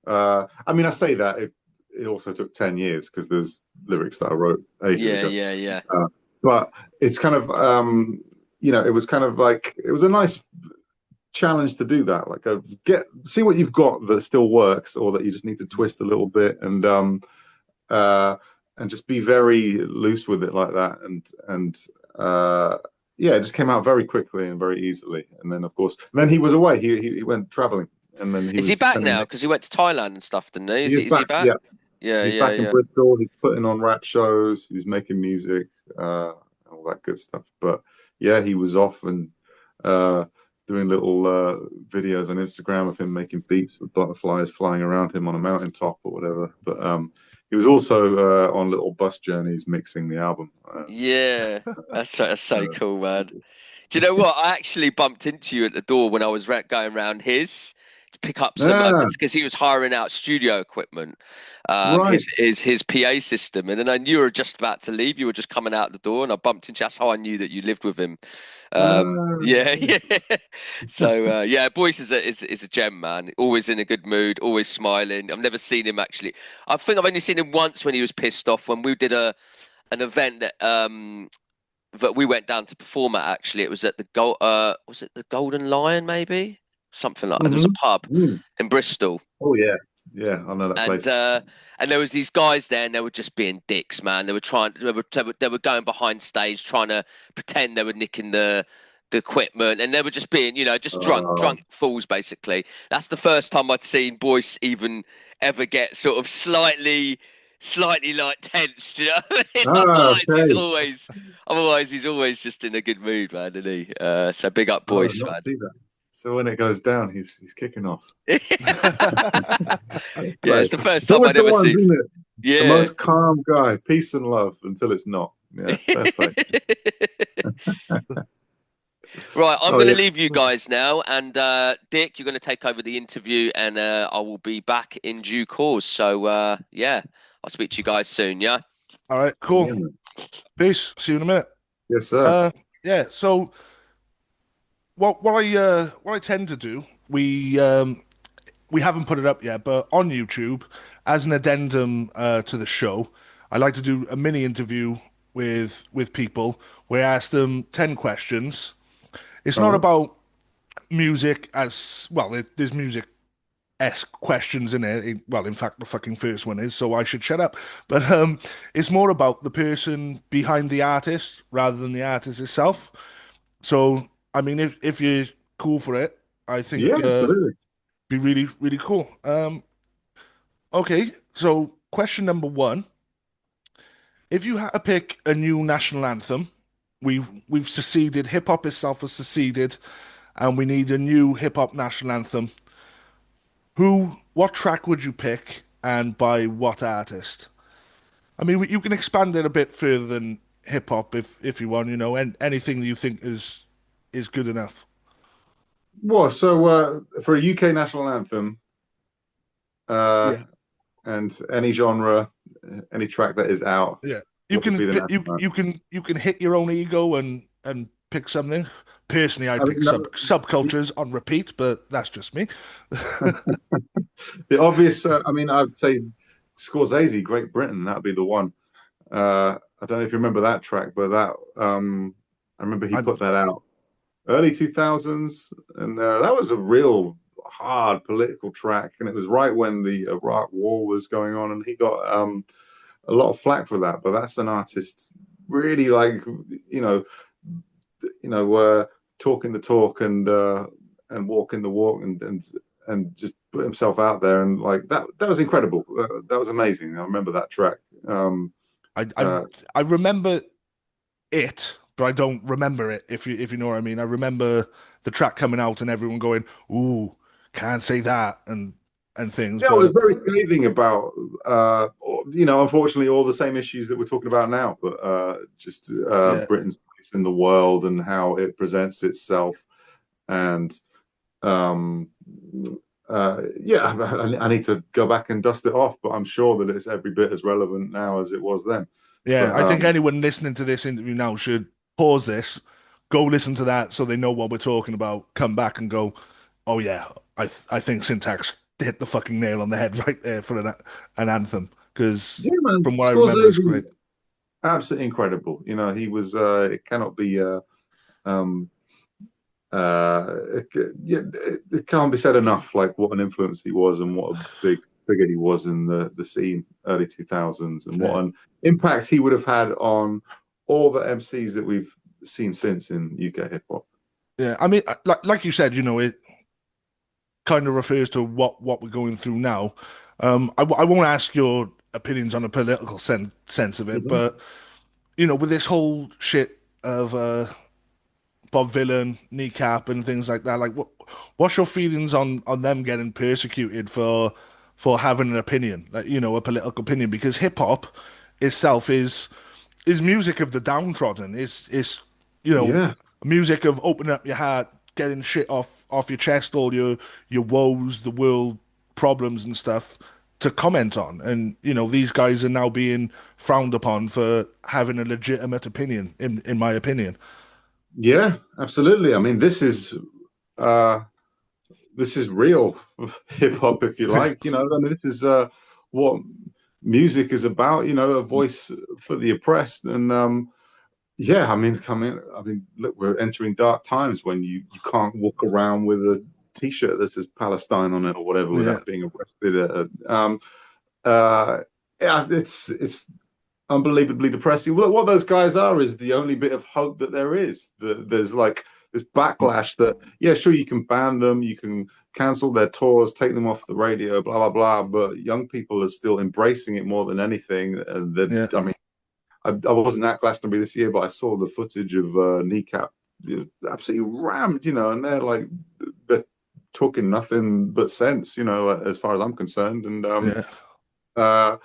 But I mean, I say that it also took 10 years because there's lyrics that I wrote ages ago. Yeah. But it's kind of, it was kind of like, it was a nice challenge to do that. Like, see what you've got that still works, or that you just need to twist a little bit, and just be very loose with it like that. It just came out very quickly and very easily. And then, of course, he was away. He went traveling. And then is he back now? Because he went to Thailand and stuff, didn't he? Is he back? Yeah. He's back in Bristol. He's putting on rap shows. He's making music, all that good stuff. But yeah, he was off and doing little videos on Instagram of him making beats with butterflies flying around him on a mountaintop or whatever. But he was also on little bus journeys mixing the album. That's so cool, man. Do you know what? I actually bumped into you at the door when I was going around his to pick up some because he was hiring out studio equipment, his PA system, and then I knew you were just about to leave. You were just coming out the door, and I bumped into you. That's how I knew that you lived with him. Yeah. So Boyce is a gem, man. Always in a good mood, always smiling. I've never seen him actually. I think I've only seen him once when he was pissed off when we did an event that we went down to perform at. Actually, it was at the was it the Golden Lion, maybe something like that. There was a pub in Bristol. Oh yeah, I know that place. And there was these guys there, and they were just being dicks, man. They were going behind stage, trying to pretend they were nicking the equipment, and they were just being, just drunk fools, basically. That's the first time I'd seen Boyce ever get sort of slightly like tense. Do you know what I mean? Otherwise he's always just in a good mood, man, isn't he? So big up Boyce, man. So when it goes down, he's kicking off. It's the first time I'd ever seen. The most calm guy, peace and love until it's not. Yeah, Right, I'm going to leave you guys now, and Dick, you're going to take over the interview, and I will be back in due course. So I'll speak to you guys soon. Yeah. All right. Cool. Peace. See you in a minute. Yes, sir. So what I tend to do, we haven't put it up yet, but on YouTube as an addendum to the show, I like to do a mini interview with people where I ask them 10 questions. It's not about music as well. There's music-esque questions in it. Well, in fact, the fucking first one is, so I should shut up. But it's more about the person behind the artist rather than the artist itself. So, I mean, if you're cool for it, I think be really, really cool. Okay, so question number 1. If you had to pick a new national anthem, we've seceded, hip-hop itself has seceded, and we need a new hip-hop national anthem. What track would you pick, and by what artist? I mean, you can expand it a bit further than hip-hop if you want, and anything that you think is good enough. Well, so for a UK national anthem, and any genre, any track that is out, you can hit your own ego and pick something. Personally, I pick subcultures on repeat, but that's just me. The obvious, I mean, I'd say Scorsese, Great Britain, that'd be the one. I don't know if you remember that track, but I remember he I put that out early 2000s, and that was a real hard political track, and it was right when the Iraq War was going on, and he got a lot of flack for that. But that's an artist really like you know talking the talk and walking the walk and just put himself out there and like that was incredible. That was amazing. I remember that track. I I Uh, I remember it, but I don't remember it. If you know what I mean. I remember the track coming out and everyone going, "Ooh, can't say that," and things. yeah, it was But very scathing about unfortunately all the same issues that we're talking about now, but just yeah, Britain's place in the world and how it presents itself and um yeah, I need to go back and dust it off, but I'm sure that it's every bit as relevant now as it was then. yeah. But I think anyone listening to this interview now should pause this, go listen to that, so they know what we're talking about. Come back and go, "Oh yeah, I think Syntax hit the fucking nail on the head right there for an anthem." Because yeah, man, from what I remember, it's Scorsese, great. absolutely incredible. He was it cannot be um yeah, it can't be said enough like what an influence he was and what a big figure he was in the scene early 2000s and what Yeah, an impact he would have had on all the MCs that we've seen since in UK hip hop. yeah. I mean, like you said, it kind of refers to what we're going through now. I won't ask your opinions on the political sense of it, Mhm. but with this whole shit of Bob Villain, Kneecap, and things like that, like what's your feelings on them getting persecuted for having an opinion, like a political opinion? Because hip hop itself is music of the downtrodden. It's you know Yeah, music of opening up your heart, getting shit off your chest, all your woes, the world problems and stuff to comment on. And these guys are now being frowned upon for having a legitimate opinion, in my opinion. yeah, absolutely. I mean, uh this is real hip hop, if you like. I mean, this is what music is about. A voice for the oppressed, and yeah, I mean, look, we're entering dark times when you can't walk around with a T-shirt that says Palestine on it or whatever Yeah, without being arrested. Uh, yeah, it's unbelievably depressing. What those guys are is the only bit of hope that there is. There's like this backlash that, yeah, sure, you can ban them, you can cancel their tours, take them off the radio, blah, blah, blah. But young people are still embracing it more than anything. And yeah, I mean, I wasn't at Glastonbury this year, but I saw the footage of Kneecap, absolutely rammed, and they're talking nothing but sense, as far as I'm concerned. And yeah. uh,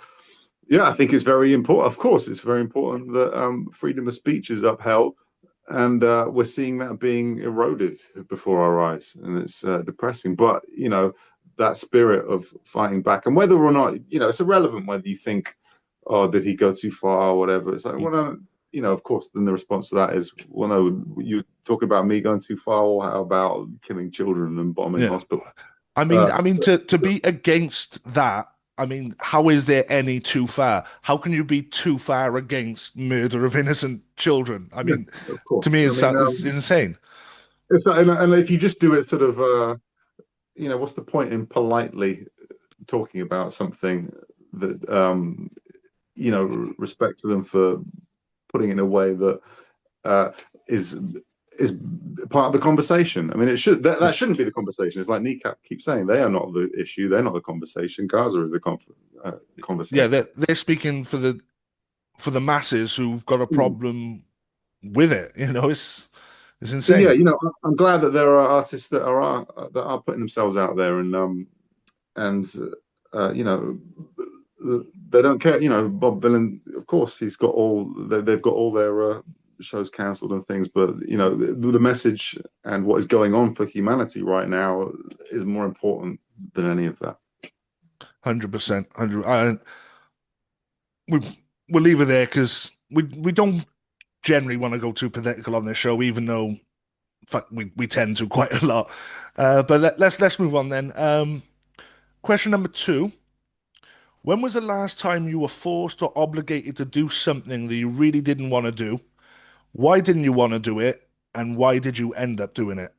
yeah, I think it's very important. Of course, it's very important that freedom of speech is upheld, and we're seeing that being eroded before our eyes, and it's depressing. But that spirit of fighting back, and whether or not it's irrelevant whether you think, oh, did he go too far or whatever. It's like, well, no, of course. Then the response to that is, well, no, you talk about me going too far, or how about killing children and bombing Yeah. hospitals? I mean, Uh, I mean to be against that, I mean, how is there any too far? How can you be too far against murder of innocent children? I yeah, mean, of course. to me, I mean, it's insane. and if you just do it sort of, what's the point in politely talking about something that, respect to them for putting it in a way that uh, is part of the conversation. I mean, it should that shouldn't be the conversation. It's like Kneecap keeps saying they are not the issue. They're not the conversation. Gaza is the Yeah, conversation. they're speaking for the masses who've got a Mm. problem with it. It's So yeah, insane. I'm glad that there are artists that are putting themselves out there and uh, you know they don't care. Bob Dylan, of course, they've got all their shows cancelled and things, but the message and what is going on for humanity right now is more important than any of that. 100%. 100. We we'll leave it there because we don't generally want to go too political on this show, even though fuck, we tend to quite a lot. But let's move on then. Question number 2. When was the last time you were forced or obligated to do something that you really didn't want to do? Why didn't you want to do it? And why did you end up doing it?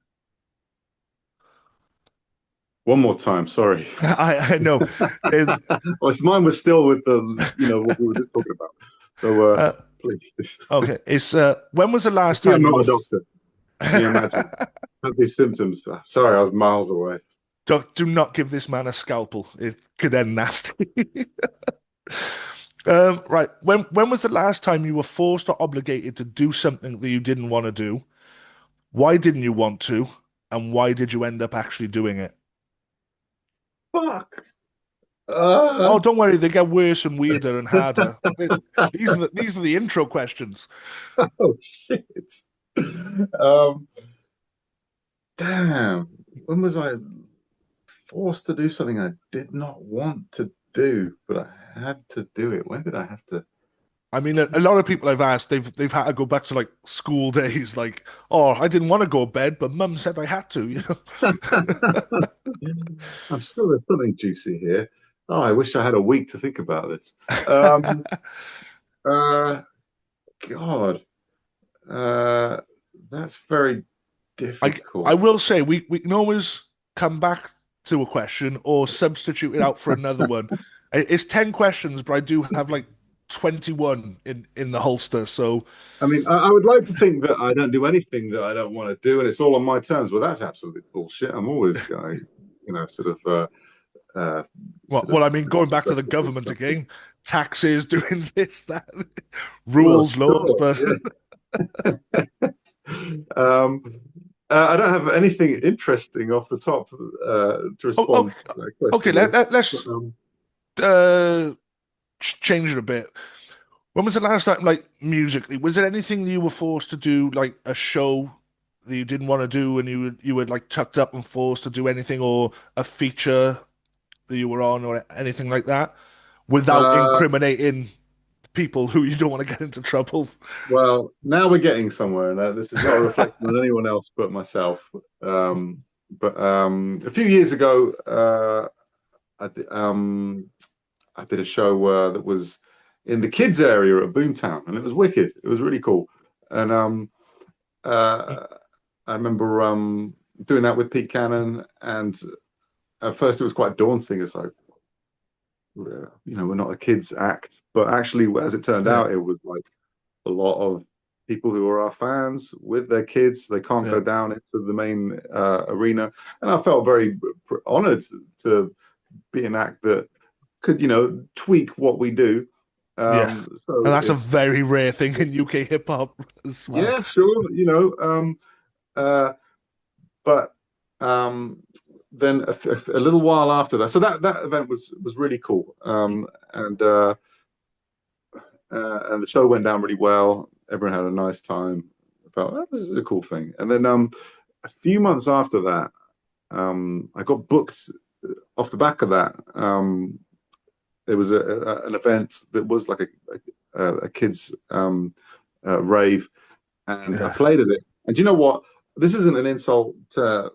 One more time, sorry. I know. It, Well, mine was still with what we were just talking about. So uh, please. okay, it's when was the last See, I'm time you not were a doctor. Can you imagine? Had these symptoms. Sorry, I was miles away. do not give this man a scalpel. It could end nasty. Right. When was the last time you were forced or obligated to do something that you didn't want to do? Why didn't you want to? And why did you end up actually doing it? Fuck. Oh, don't worry, they get worse and weirder and harder. These are the intro questions. Oh shit. Um, damn. When was I forced to do something I did not want to do, but I had to do it? When did I have to? I mean, a lot of people I've asked, they've had to go back to like school days, like, oh, I didn't want to go to bed, but mum said I had to, you know. I'm sure there's something juicy here. Oh, I wish I had a week to think about this. Um, uh, God, uh, that's very I difficult. will say we can always come back to a question or substitute it out for another one. It's 10 questions, but I do have like 21 in the holster. So I mean, I would like to think that I don't do anything that I don't want to do, and it's all on my terms. Well, that's absolutely bullshit. I'm always going, uh, sort well, of I mean, going back to the constructively government something. again, taxes, doing this, that, Well, rules, laws, sure, but yeah. Um, I don't have anything interesting off the top to oh, respond to that okay, question with. But, let's uh change it a bit. When was the last time, like musically, was there anything you were forced to do, like a show that you didn't want to do, and you were like tucked up and forced to do anything, or a feature that you were on, or anything like that, without uh, incriminating people who you don't want to get into trouble? well, now we're getting somewhere, and this is not a reflection on anyone else but myself. But a few years ago, I did a show that was in the kids area at Boomtown, and it was wicked. It was really cool, and uh, I remember doing that with Pete Cannon, and at first it was quite daunting. It's like, we're not a kids act, but actually, as it turned Yeah, out, it was like a lot of people who are our fans with their kids. They can't yeah, go down into the main arena, and I felt very honored to be an act that could, tweak what we do. yeah. And So that's a it's very rare thing in UK hip hop as well. yeah, sure, uh, but um, then a little while after that, so that event was really cool, and the show went down really well. Everyone had a nice time. I felt, oh, this is a cool thing. And then a few months after that, I got booked off the back of that. There was an event that was like a kids rave, and I Yeah, played at it. And do you know what? This isn't an insult to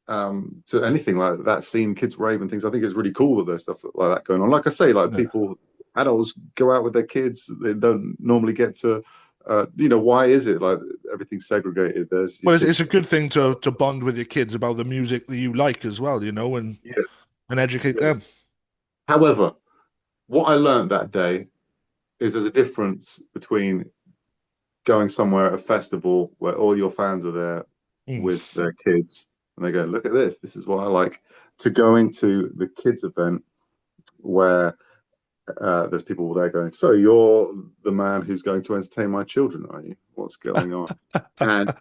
anything like that scene, kids rave and things. I think it's really cool that there's stuff like that going on. Like I say, like yeah. people, adults go out with their kids. They don't normally get to. Why is it like everything's segregated? There's your Well, it's kids. a good thing to bond with your kids about the music that you like as well, Yeah, and educate yeah. them. However, what I learned that day is there's a difference between going somewhere at a festival where all your fans are there Mm. with their kids and they go, look at this, this is what I like, to going to the kids event where there's people there going, so you're the man who's going to entertain my children, are you? What's going on? And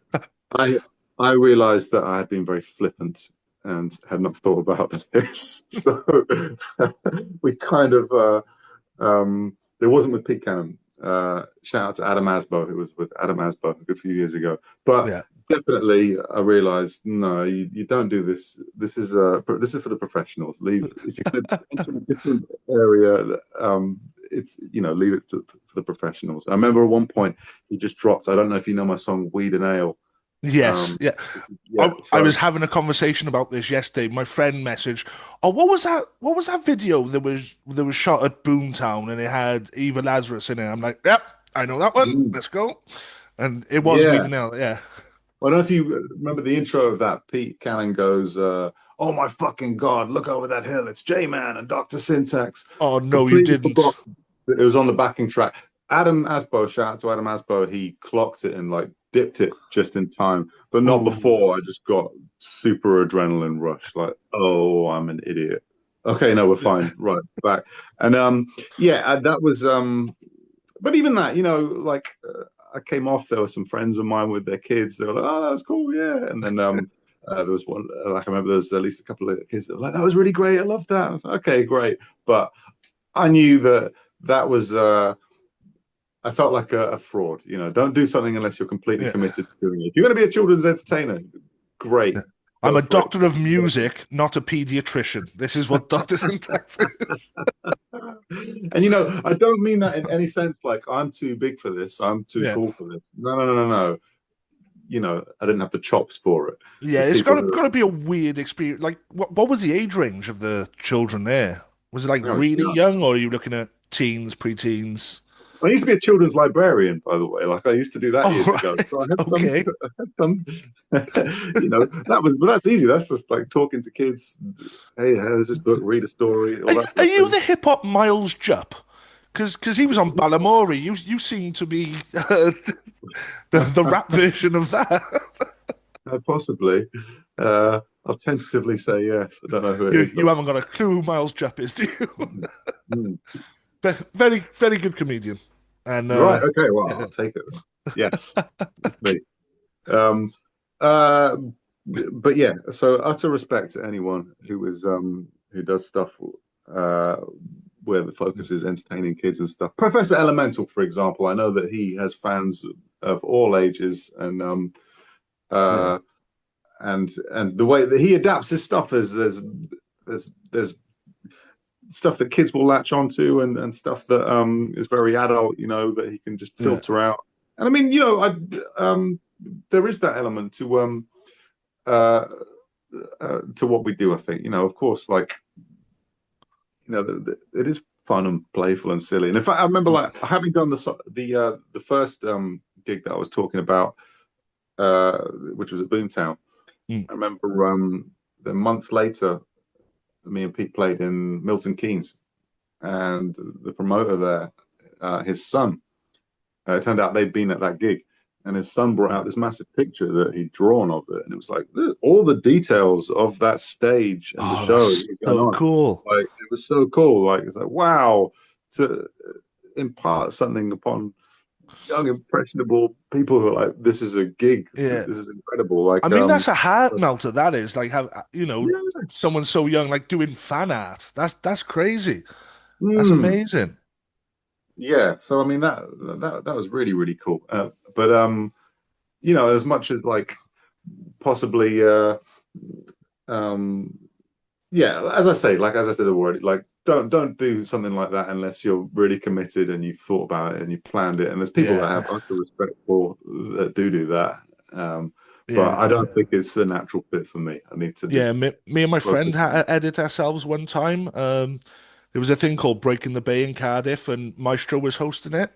I I realized that I had been very flippant and had not thought about this. So we kind of it wasn't with Pete Cannon. Shout out to Adam Asbo, who was with Adam Asbo a good few years ago. But Yeah, definitely, I realised no, you don't do this. This is for the professionals. Leave if you're going to enter a different area. It's leave it for the professionals. I remember at one point he just dropped. I don't know if you know my song "Weed and Ale." Yes, yeah. Yeah, I so was having a conversation about this yesterday. My friend messaged, "Oh, what was that? What was that video that was shot at Boomtown and it had Eva Lazarus in it?" I'm like, "Yep, I know that one. mm, Let's go." And it was yeah. Weed and L, yeah. I don't know if you remember the intro of that. Pete Cannon goes, "Oh my fucking god, look over that hill! It's J-Man and Dr. Syntax." Oh no, you Completely didn't. forgot that it was on the backing track. Adam Asbo, shout out to Adam Asbo. He clocked it and like dipped it just in time, but not Oh, before. I just got super adrenaline rush. Like, oh, I'm an idiot. Okay, no, we're fine. Right, back. And yeah, that was but even that, like I came off. There were some friends of mine with their kids. They were like, "Oh, that's cool, yeah." And then there was one, like I remember, there was at least a couple of kids that were like, "That was really great. I loved that." I was like, "Okay, great," but I knew that was. I felt like a fraud. Don't do something unless you're completely yeah. committed to doing it. If you're going to be a children's entertainer, great, I'm go a for it. doctor of music, not a pediatrician. This is what Dr. Syntax is. And I don't mean that in any sense like I'm too big for this, I'm too Yeah. cool for this. No, no, no, no, no. I didn't have the chops for it. Yeah, There's it's people gotta be a weird experience. Like, what was the age range of the children there? Was it like really yeah. young, or are you looking at teens, preteens? I used to be a children's librarian, by the way. Like I used to do that Oh, years ago. So I right. had some, Okay. I had some, but that's easy. That's just like talking to kids. Hey, here's this book, read a story, all that Are sort of you thing. the hip hop Miles Jupp? Because he was on Balamori. You seem to be the rap version of that. Possibly. I'll tentatively say yes. I don't know who it is, You though. haven't got a clue who Miles Jupp is, do you? Mm. Very, very good comedian. And Right. Okay. Well, yeah, I'll take it. Yes, it's me. Um, uh, but yeah. So utter respect to anyone who does stuff uh, where the focus is entertaining kids and stuff. Professor Elemental, for example, I know that he has fans of all ages, yeah, uh, and the way that he adapts his stuff is there's stuff that kids will latch onto and stuff that is very adult, that he can just yeah, filter out. And I mean, there is that element uh, to what we do. I think, of course, like it is fun and playful and silly. And in fact, I remember like having done the first gig that I was talking about, which was at Boomtown. mm, I remember the month later, me and Pete played in Milton Keynes, and the promoter there, his son, it turned out they'd been at that gig, and his son brought yeah. out this massive picture that he'd drawn of it, and it was like all the details of that stage and the Oh, show that that's was going so on. cool. Like it was so cool. Like it's like wow, to impart something upon young impressionable people who are like, this is a gig. This is, Yeah. this is incredible. Like I mean, that's a heart melter. That is like how yeah. someone so young like doing fan art. That's crazy. That's Mm. amazing. Yeah, so I mean that was really really cool. But as much as like possibly um yeah, as I said already, like don't do something like that unless you're really committed and you've thought about it and you planned it. And there's people that Yeah, have utter respect for that do that. But yeah, I don't think it's a natural fit for me. I need to yeah. just Me and my friend focus on. edit ourselves one time. There was a thing called Breaking the Bay in Cardiff, and Maestro was hosting it.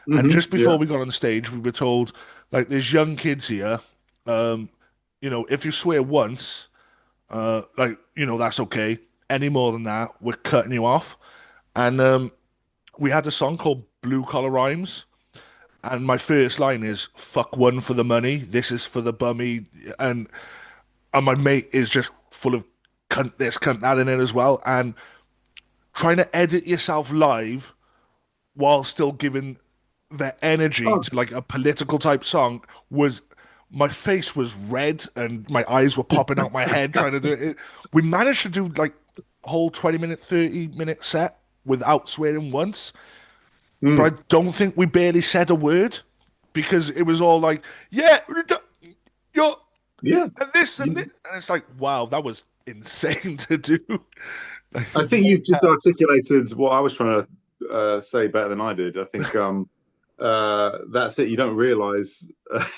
And just Yeah. before we got on stage, we were told, like, there's young kids here. Um, if you swear once, that's okay. Any more than that, we're cutting you off. And we had a song called Blue Collar Rhymes. And my first line is "fuck one for the money. This is for the bummy," and my mate is just full of cunt this, cunt that in it as well. And trying to edit yourself live while still giving the energy Oh. to like a political type song was my face was red and my eyes were popping out my head trying to do it. We managed to do like a whole 20-minute, 30-minute set without swearing once, but I Mm. don't think we barely said a word because it was all like, yeah, you're Yeah. and this and this. You, And it's like, wow, that was insane to do. I think you've just articulated what I was trying to say better than I did. I think that's it. You don't realize.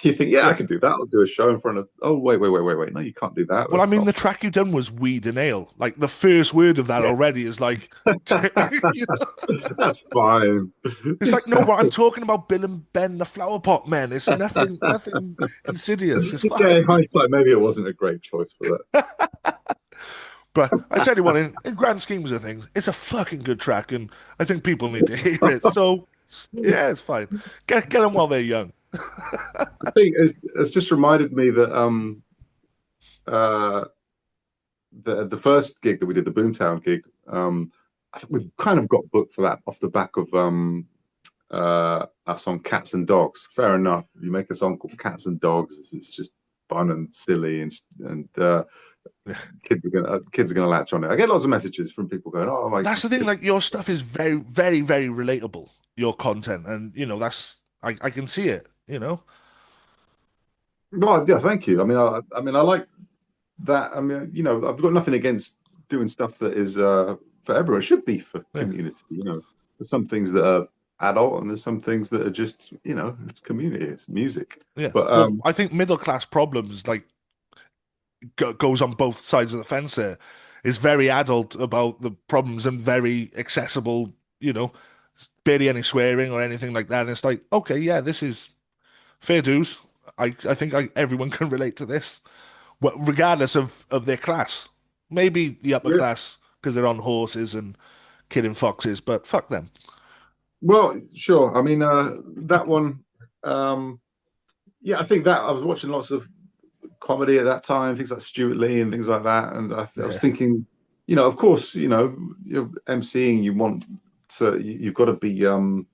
You think, yeah, I Yeah. can do that. I'll do a show in front of. Oh, wait. No, you can't do that. Well, I Let's mean, stop. the track you done was Weed and Ale. Like the first word of that Yeah, already is like, you know, that's fine. it's like, no, what I'm talking about Bill and Ben, the flower pot men. It's nothing insidious. It's Yeah, fine. in hindsight, maybe it wasn't a great choice for that. But I tell you what, in grand schemes of things, it's a fucking good track, and I think people need to hear it. So yeah, it's fine. Get them while they're young. I think it's just reminded me that uh, the first gig that we did, the Boomtown gig, I think we kind of got booked for that off the back of our song Cats and Dogs. Fair enough. You make a song called Cats and Dogs, it's just fun and silly, and kids are gonna latch on it. I get lots of messages from people going, "Oh my." That's the thing. Like your stuff is very, very, very relatable. Your content, and that's I can see it. Well, yeah, thank you. I like that. I mean, I've got nothing against doing stuff that is for everyone. It should be for Yeah. community. There's some things that are adult, and there's some things that are just, it's community, it's music. Yeah. But Well, I think middle class problems like goes on both sides of the fence there. Is very adult about the problems and very accessible, barely any swearing or anything like that. And it's like, okay, yeah, this is fair dues. I think everyone can relate to this, regardless of their class. Maybe the upper yeah, class because they're on horses and killing foxes, but fuck them. well, sure. I mean, that one. Um, yeah, I think that I was watching lots of comedy at that time, things like Stuart Lee and things like that, and I was Yeah, thinking, of course, you're MCing, you've got to be you've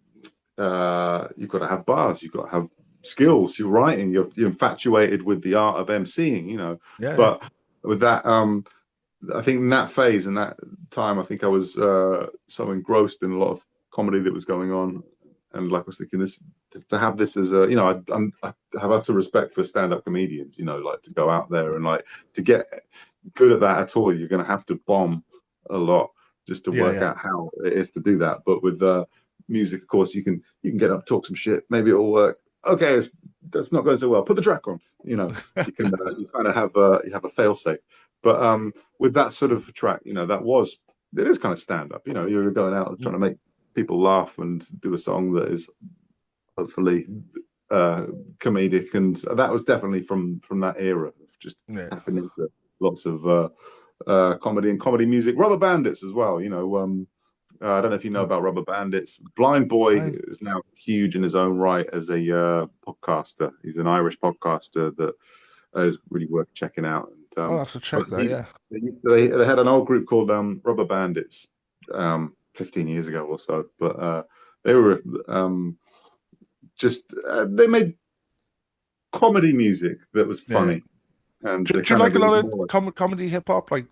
got to have bars, you've got to have skills, you're writing, you're infatuated with the art of MCing, yeah, yeah. but with that, I think in that phase and that time, I think I was so engrossed in a lot of comedy that was going on, and like I was thinking, this to have this as a, I have lots of respect for stand-up comedians, like to go out there and like to get good at that at all, you're going to have to bomb a lot just to Yeah, work yeah. out how it is to do that. But with music, of course, you can get up, talk some shit, maybe it'll work. Okay, that's not going so well. Put the track on. You can you kind of have you have a fail safe. But with that sort of track, it is kind of stand up. You're going out and trying to make people laugh and do a song that is hopefully comedic, and that was definitely from that era of just Yeah. tapping into lots of comedy and comedy music. Rubber Bandits as well. I don't know if you know about Rubber Bandits. Blind Boy I, is now huge in his own right as a podcaster. He's an Irish podcaster that is really worth checking out. And, I'll have to check that. Yeah. they had an old group called Rubber Bandits 15 years ago or so, but they were just they made comedy music that was Yeah. funny, and Do they you kind like of a it was lot more of like, comedy hip hop, like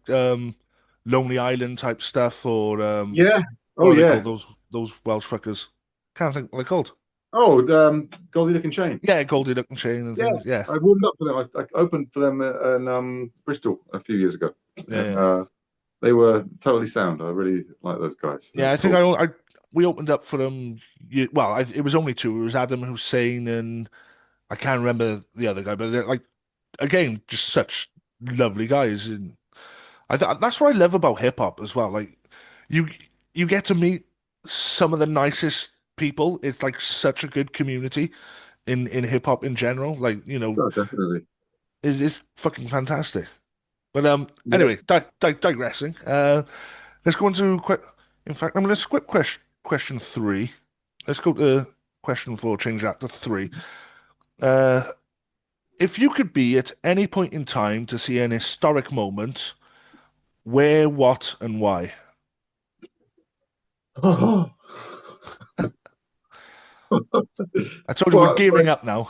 Lonely Island type stuff, or yeah, what oh are they called? yeah, Those Welsh fuckers. Can't think what they're called. oh Goldie Dick and Chain. Yeah, Goldie Duck and Chain and Yeah, things. Yeah, I warmed up for them. I opened for them in Bristol a few years ago, yeah, and yeah. they were totally sound. I really like those guys. They're Yeah, I think cool. we opened up for them. Well, it was only two. It was Adam Hussein and I can't remember the other guy, but they're like again just such lovely guys. And that's what I love about hip hop as well. Like you you get to meet some of the nicest people. It's like such a good community in hip hop in general. Like Oh, definitely. it's fucking fantastic. But Yeah. anyway, digressing. Let's go on to in fact, I'm going to skip question three. Let's go to question four. Change that to three. Uh, if you could be at any point in time to see an historic moment, where, what, and why? I told you we're Well, gearing up now.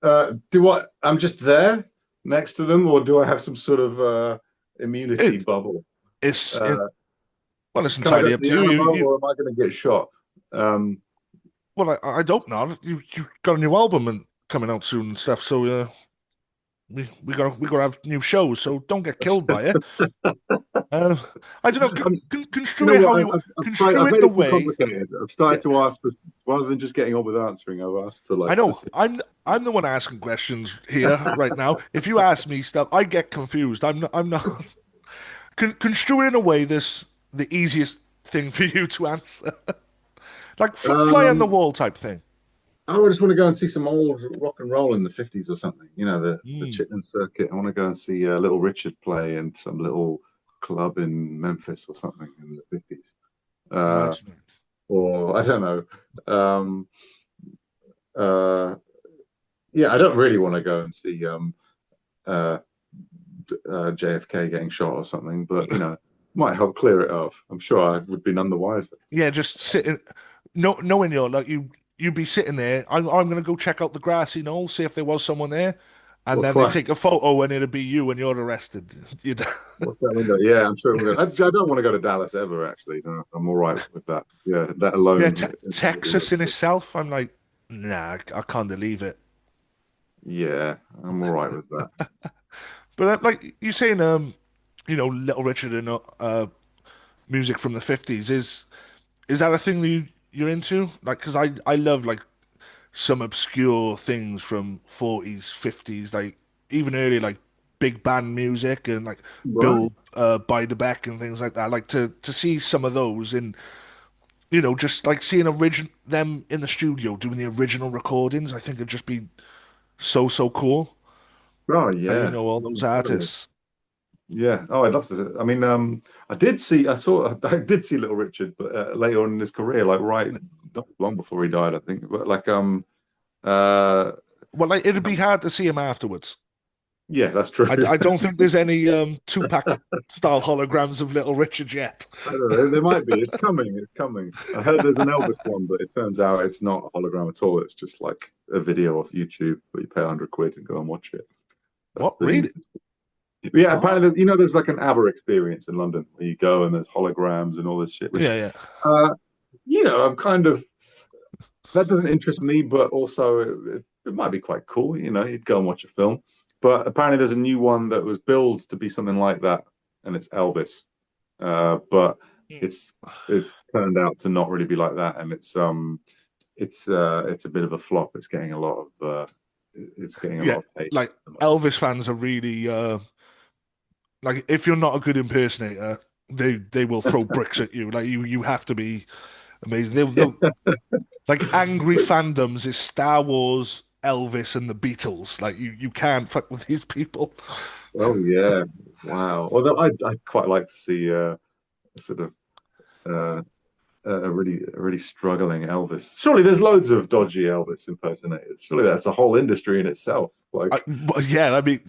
I'm just there next to them, or do I have some sort of immunity It, bubble? it's Uh, well, it's can I go entirely to up the to you. Alamo, or am I going to get shot? Well, I don't know. You got a new album and coming out soon and stuff. So we gotta have new shows, so don't get killed by it. Uh, I don't know. You Construe know it how what? you construe I've it made the it too way. complicated. I've Yeah, started to ask for, rather than just getting on with answering. I've asked for I like know. specific. I'm the one asking questions here right now. If you ask me stuff, I get confused. I'm not. Construe it in a way this the easiest thing for you to answer, like fly on the Um, wall type thing. I just want to go and see some old rock and roll in the 50s or something. You know, the Mm, Chitlin Circuit. I want to go and see Little Richard play in some little club in Memphis or something in the 50s. Uh, nice, man. or I don't know. Um, uh, yeah, I don't really want to go and see uh, JFK getting shot or something, but you know, might help clear it off. I'm sure I would be none the wiser. Yeah, just sitting, no, knowing you're like you'd be sitting there. I'm gonna go check out the grassy knoll, see if there was someone there, and Well, then they quite. take a photo and it'll be you and you're arrested. You know? What's that window? Yeah, I'm sure. I don't want to go to Dallas ever. Actually, no, I'm all right with that. Yeah, that Yeah, alone. Texas in itself. I'm like, nah, I can't believe it. Yeah, I'm all right with that. But like you saying, Little Richard and music from the 50s is that a thing that you're into? Like, because I love like some obscure things from 40s, 50s, like even early like big band music and like Right. Bill by the Beck and things like that. Like to see some of those and just like seeing origin them in the studio doing the original recordings, I think it'd just be so cool. Oh yeah. All those Incredible. artists. Yeah. Oh, I'd love to. I mean, I did see. I saw. I did see Little Richard, but later on in his career, like right, not long before he died, I think. But like, uh, Well, like it'd be hard to see him afterwards. yeah, that's true. I don't think there's any Tupac style holograms of Little Richard yet. I don't know. There might be. It's coming. It's coming. I heard there's an Elvis one, but it turns out it's not a hologram at all. It's just like a video off YouTube, but you pay 100 quid and go and watch it. That's What, the new. really? Yeah, Oh, apparently, there's like an ABBA experience in London where you go and there's holograms and all this shit, which, yeah, yeah. uh, I'm kind of, that doesn't interest me, but also it might be quite cool. You'd go and watch a film. But apparently, there's a new one that was billed to be something like that, and it's Elvis. But Hmm. it's turned out to not really be like that, and it's a bit of a flop. It's getting a Yeah, lot of hate. like Elvis fans are really like if you're not a good impersonator, they will throw bricks at you. Like you have to be amazing. They'll like angry fandoms is Star Wars, Elvis, and the Beatles. Like you can't fuck with these people. Oh yeah, wow. Although I'd quite like to see sort of uh, a really struggling Elvis. Surely there's loads of dodgy Elvis impersonators. Surely that's a whole industry in itself. Like, Yeah, I mean,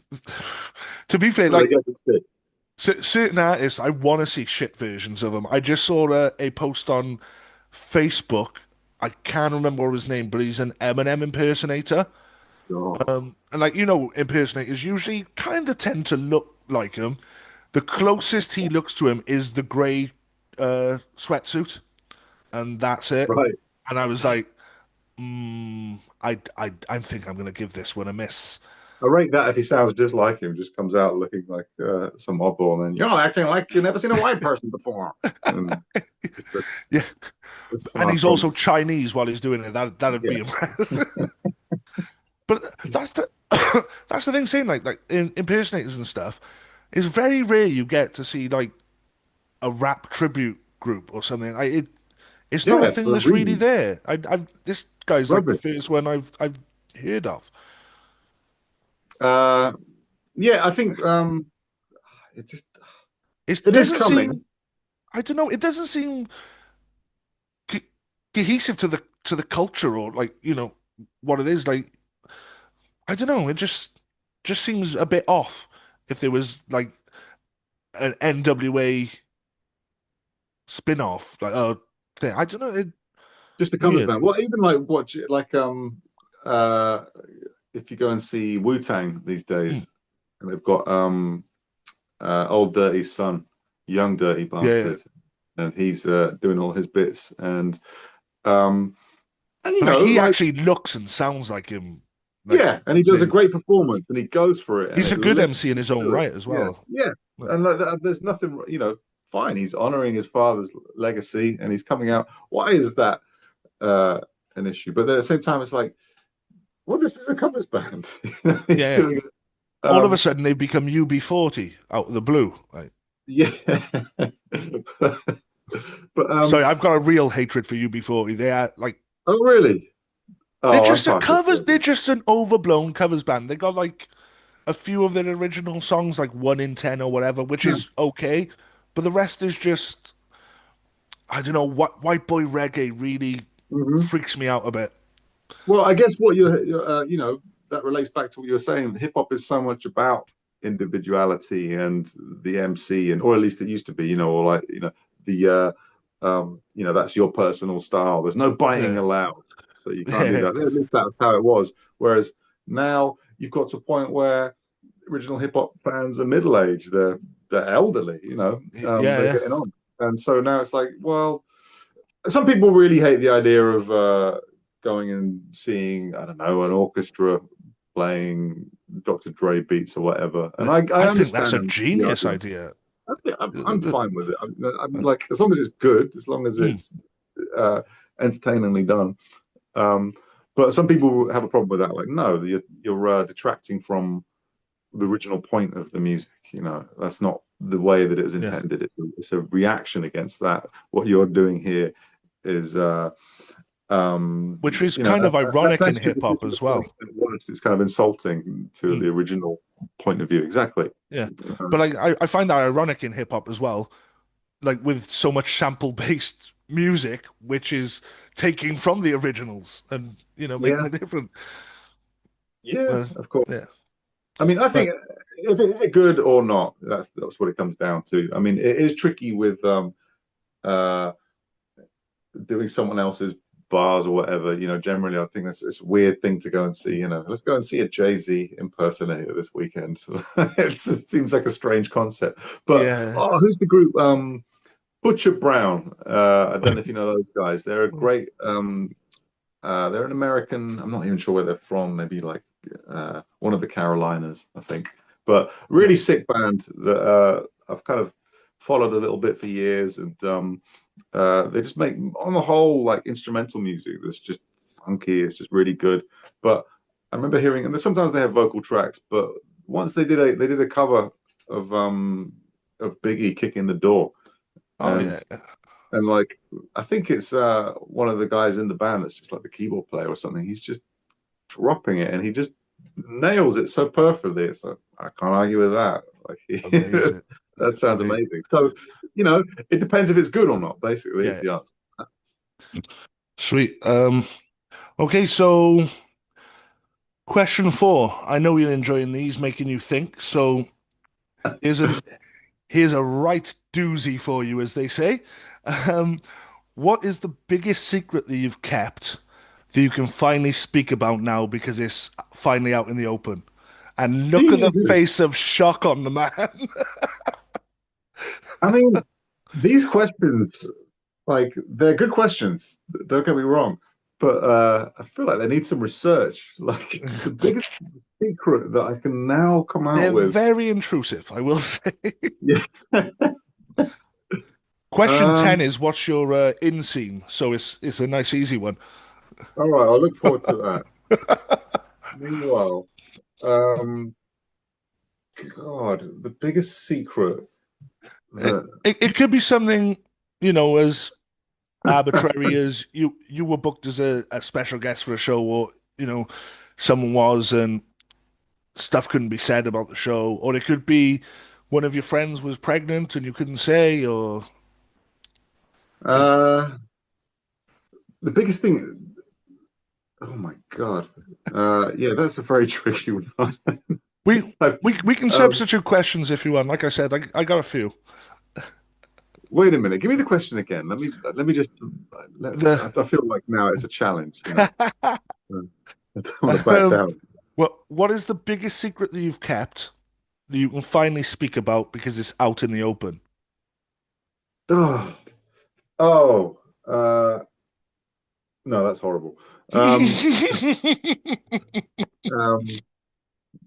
to be fair, where they like get the stick. certain artists, I want to see shit versions of them. I just saw a post on Facebook. I can't remember his name, but he's an Eminem impersonator. Oh, And like impersonators usually kind of tend to look like him. The closest he looks to him is the grey sweatsuit, and that's it. right. And I was like, I think I'm gonna give this one a miss. I rate that if he sounds just like him, just comes out looking like some oddball, and then you're acting like you've never seen a white person before. And Yeah, it's and far he's from, also Chinese while he's doing it. That'd yeah. be impressive. But that's the that's the thing. Saying like in impersonators and stuff, it's very rare you get to see like a rap tribute group or something. It's not a Yeah, thing for a that's really reason. there. This guy's like the Rubbish. first one I've heard of. Uh, yeah, I think it just It it is doesn't coming. seem. I don't know. It doesn't seem co cohesive to the culture or like what it is. Like I don't know. It just seems a bit off. If there was like an NWA spin-off, like thing. I don't know. Just to come to Weird. that. Well, even like watch it like uh if you go and see Wu-Tang these Mm. days, and they've got Old Dirty's son, Young Dirty Yeah, Bastard, and he's doing all his bits, um and but like he like actually looks and sounds like him Yeah, and he does a great performance, and he goes for it. He's a good MC in his own right as well. Yeah. And there's nothing, fine. He's honoring his father's legacy, and he's coming out. Why is that an issue? But at the same time, it's like, well, this is a covers band. Doing it. All of a sudden, they've become UB40 out of the blue. Like, yeah. But sorry, I've got a real hatred for UB40. They are like, oh really? They're just a covers. They're just an overblown covers band. They got like a few of their original songs, like 1 in 10 or whatever, which is okay, but the rest is just, I don't know, what white boy reggae really freaks me out a bit. Well, I guess what you're that relates back to what you were saying. Hip hop is so much about individuality and the MC, or at least it used to be, or like, that's your personal style. There's no biting allowed. So you can't do that. At least that's how it was. Whereas now you've got to a point where original hip hop fans are middle aged. They're elderly. They're getting on. And so now it's like, well, some people really hate the idea of going and seeing, I don't know, an orchestra playing Dr. Dre beats or whatever. And I think that's a genius idea. I'm fine with it. I'm like, as long as it's good, as long as it's entertainingly done. But some people have a problem with that. Like, no, you're detracting from the original point of the music. That's not the way that it was intended. It's a reaction against that. What you're doing here is which is kind of ironic in hip hop as well. It's kind of insulting to the original point of view. Exactly. Yeah, but I find that ironic in hip hop as well. Like with so much sample based music, which is taking from the originals and making it different. Yeah, of course. Yeah. I mean, I think if it's good or not, that's what it comes down to. I mean, it is tricky with doing someone else's bars or whatever. Generally, I think it's a weird thing to go and see. Let's go and see a Jay-Z impersonator this weekend. It seems like a strange concept. But who's the group? Butcher Brown. I don't know if you know those guys. They're a great. They're an American. I'm not even sure where they're from. Maybe like one of the Carolinas, I think. But really sick band that I've kind of followed a little bit for years, and they just make, on the whole, like instrumental music that's just funky. It's just really good. But I remember hearing, and sometimes they have vocal tracks. But once they did a cover of Biggie Kicking the Door. And like, I think it's one of the guys in the band that's just like the keyboard player or something. He's just dropping it, and he just nails it so perfectly. It's like, I can't argue with that. Like, that sounds amazing. So, it depends if it's good or not. Basically, it's the answer. Sweet. Okay, so question 4. I know you're enjoying these, making you think. So here's a right doozy for you, as they say. What is the biggest secret that you've kept that you can finally speak about now because it's finally out in the open? And look at the face of shock on the man. I mean, these questions, like, they're good questions. Don't get me wrong. But I feel like they need some research. Like, the biggest secret that I can now come out with. They're very intrusive, I will say. Yeah. Question 10 is, what's your inseam? So it's a nice, easy one. All right, I'll look forward to that. Meanwhile, God, the biggest secret. It could be something, as arbitrary as you were booked as a special guest for a show, or someone was and stuff couldn't be said about the show, or it could be one of your friends was pregnant and you couldn't say, or the biggest thing. Oh my God. Yeah, that's a very tricky one. we can substitute questions if you want. Like I said, I got a few. Wait a minute. Give me the question again. Let me just. I feel like now it's a challenge. I don't want to back down. What is the biggest secret that you've kept that you can finally speak about because it's out in the open? No, that's horrible. Um,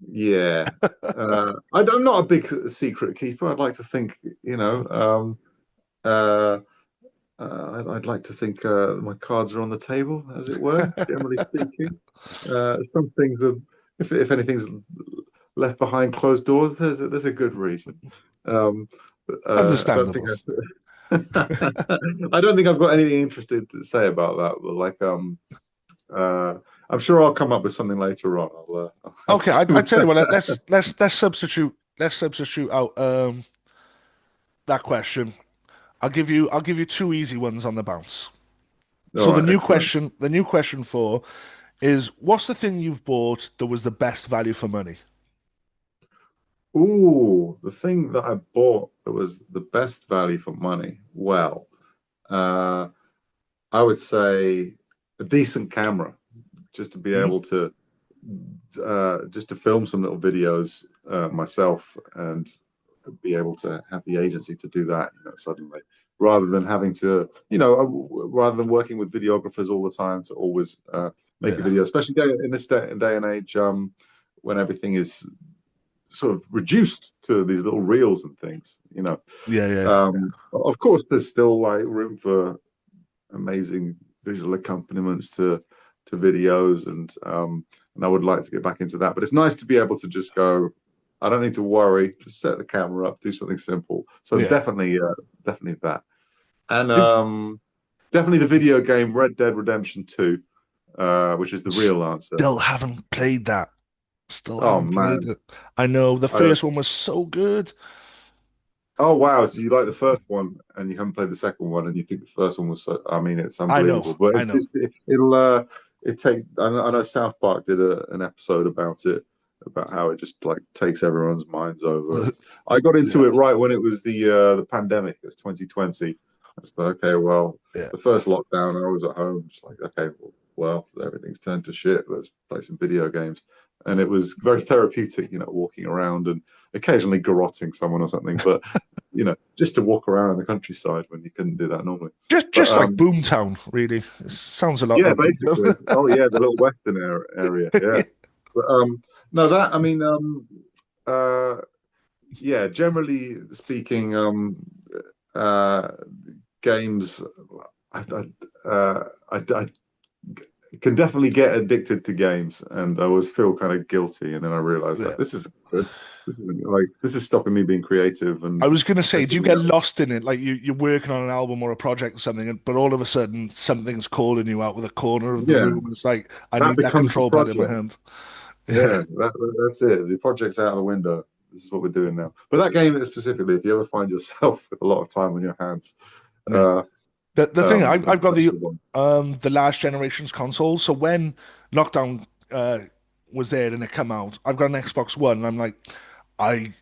yeah. I'm not a big secret keeper. I'd like to think, uh, I'd like to think my cards are on the table, as it were, generally speaking. Some things are, if anything's left behind closed doors, there's a good reason. Um, I don't think Understandable. I don't think I've got anything interesting to say about that. But uh, I'm sure I'll come up with something later on. I'll have Okay, I to. tell you what, let's substitute out that question. I'll give you two easy ones on the bounce. All So the right, new excellent. question, the new question for is what's the thing you've bought that was the best value for money? Ooh, the thing that I bought that was the best value for money. Well, uh, I would say a decent camera, just to be Hmm? able to just to film some little videos myself and be able to have the agency to do that, suddenly, rather than having to, rather than working with videographers all the time to always make a Yeah. video, especially in this day and age, when everything is sort of reduced to these little reels and things. Yeah, yeah. Of course, there's still like room for amazing visual accompaniments to videos, and I would like to get back into that. But it's nice to be able to just go. I don't need to worry. Just set the camera up, do something simple. So Yeah. definitely that, and Is definitely the video game Red Dead Redemption 2, which is the real answer. still haven't played that. Still Oh haven't played man, it. I know the I, first one was so good. oh wow! So you like the first one, and you haven't played the second one, and you think the first one was so? I mean, it's I know, unbelievable. But I know. it'll it take. I know South Park did an episode about it, about how it just like takes everyone's minds over. And I got into Yeah, it right when it was the pandemic. It was 2020. I was like, okay, well, yeah. the first lockdown, I was at home, just like, okay, well, everything's turned to shit. Let's play some video games, and it was very therapeutic, walking around and occasionally garroting someone or something, but just to walk around in the countryside when you couldn't do that normally. Just But just like Boomtown, really. It sounds a lot yeah, like basically. Boomtown. Oh yeah, the little western area. Yeah. But no, that I mean, uh, yeah. Generally speaking, uh, games. I can definitely get addicted to games, and I always feel kind of guilty. And then I realize Yeah. like this is good. This is stopping me being creative I and was gonna say, do you figuring get out. lost in it? Like you're working on an album or a project or something, but all of a sudden something's calling you out with a corner of the Yeah, room, and it's like, I that need that becomes the control pad in my project. hand. Yeah. Yeah, that's it. The project's out of the window. This is what we're doing now. But that game specifically, if you ever find yourself with a lot of time on your hands, Yeah. uh, The thing I've got that's the one. the last generation's console. So when lockdown was there and it come out, I've got an Xbox One and I'm like, I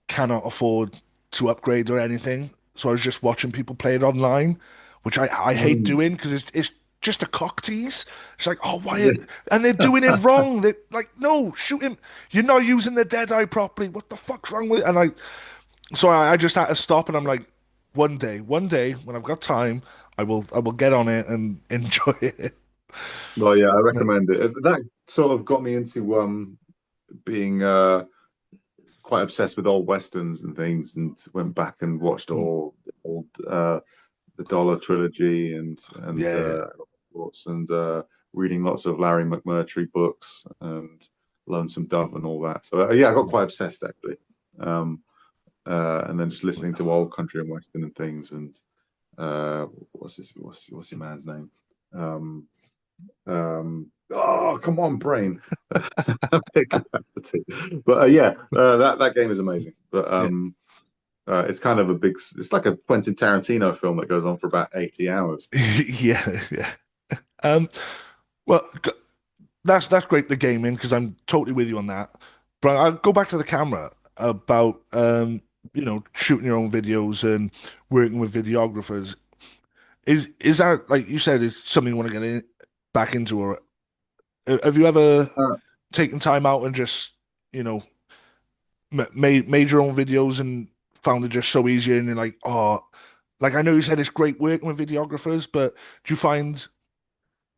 cannot afford to upgrade or anything. So I was just watching people play it online, which I hate Mm. doing because it's just a cock tease. It's like, oh, Yeah. and they're doing it wrong. They like, no, shoot him. You're not using the dead eye properly. What the fuck's wrong with it? And I just had to stop and I'm like, one day when I've got time, I will get on it and enjoy it. Well, yeah, I Yeah. recommend it. That sort of got me into being quite obsessed with old westerns and things, and went back and watched Mm. all old the Dollar trilogy and Yeah, yeah. lots and reading lots of Larry McMurtry books and Lonesome Dove and all that. So yeah, I got quite obsessed actually. Um, and then just listening to old country and western and things. And what's your man's name? Oh, come on, brain. But yeah, that game is amazing. But Yeah. it's kind of a big. It's like a Quentin Tarantino film that goes on for about 80 hours. Yeah, yeah. Um, well, that's great, the gaming, because I'm totally with you on that. But I'll go back to the camera about shooting your own videos and working with videographers. Is that, like you said, is something you want to get back into, or have you ever Uh, taken time out and just, you know, made your own videos and found it just so easy and you're like, oh, like I know you said it's great working with videographers, but do you find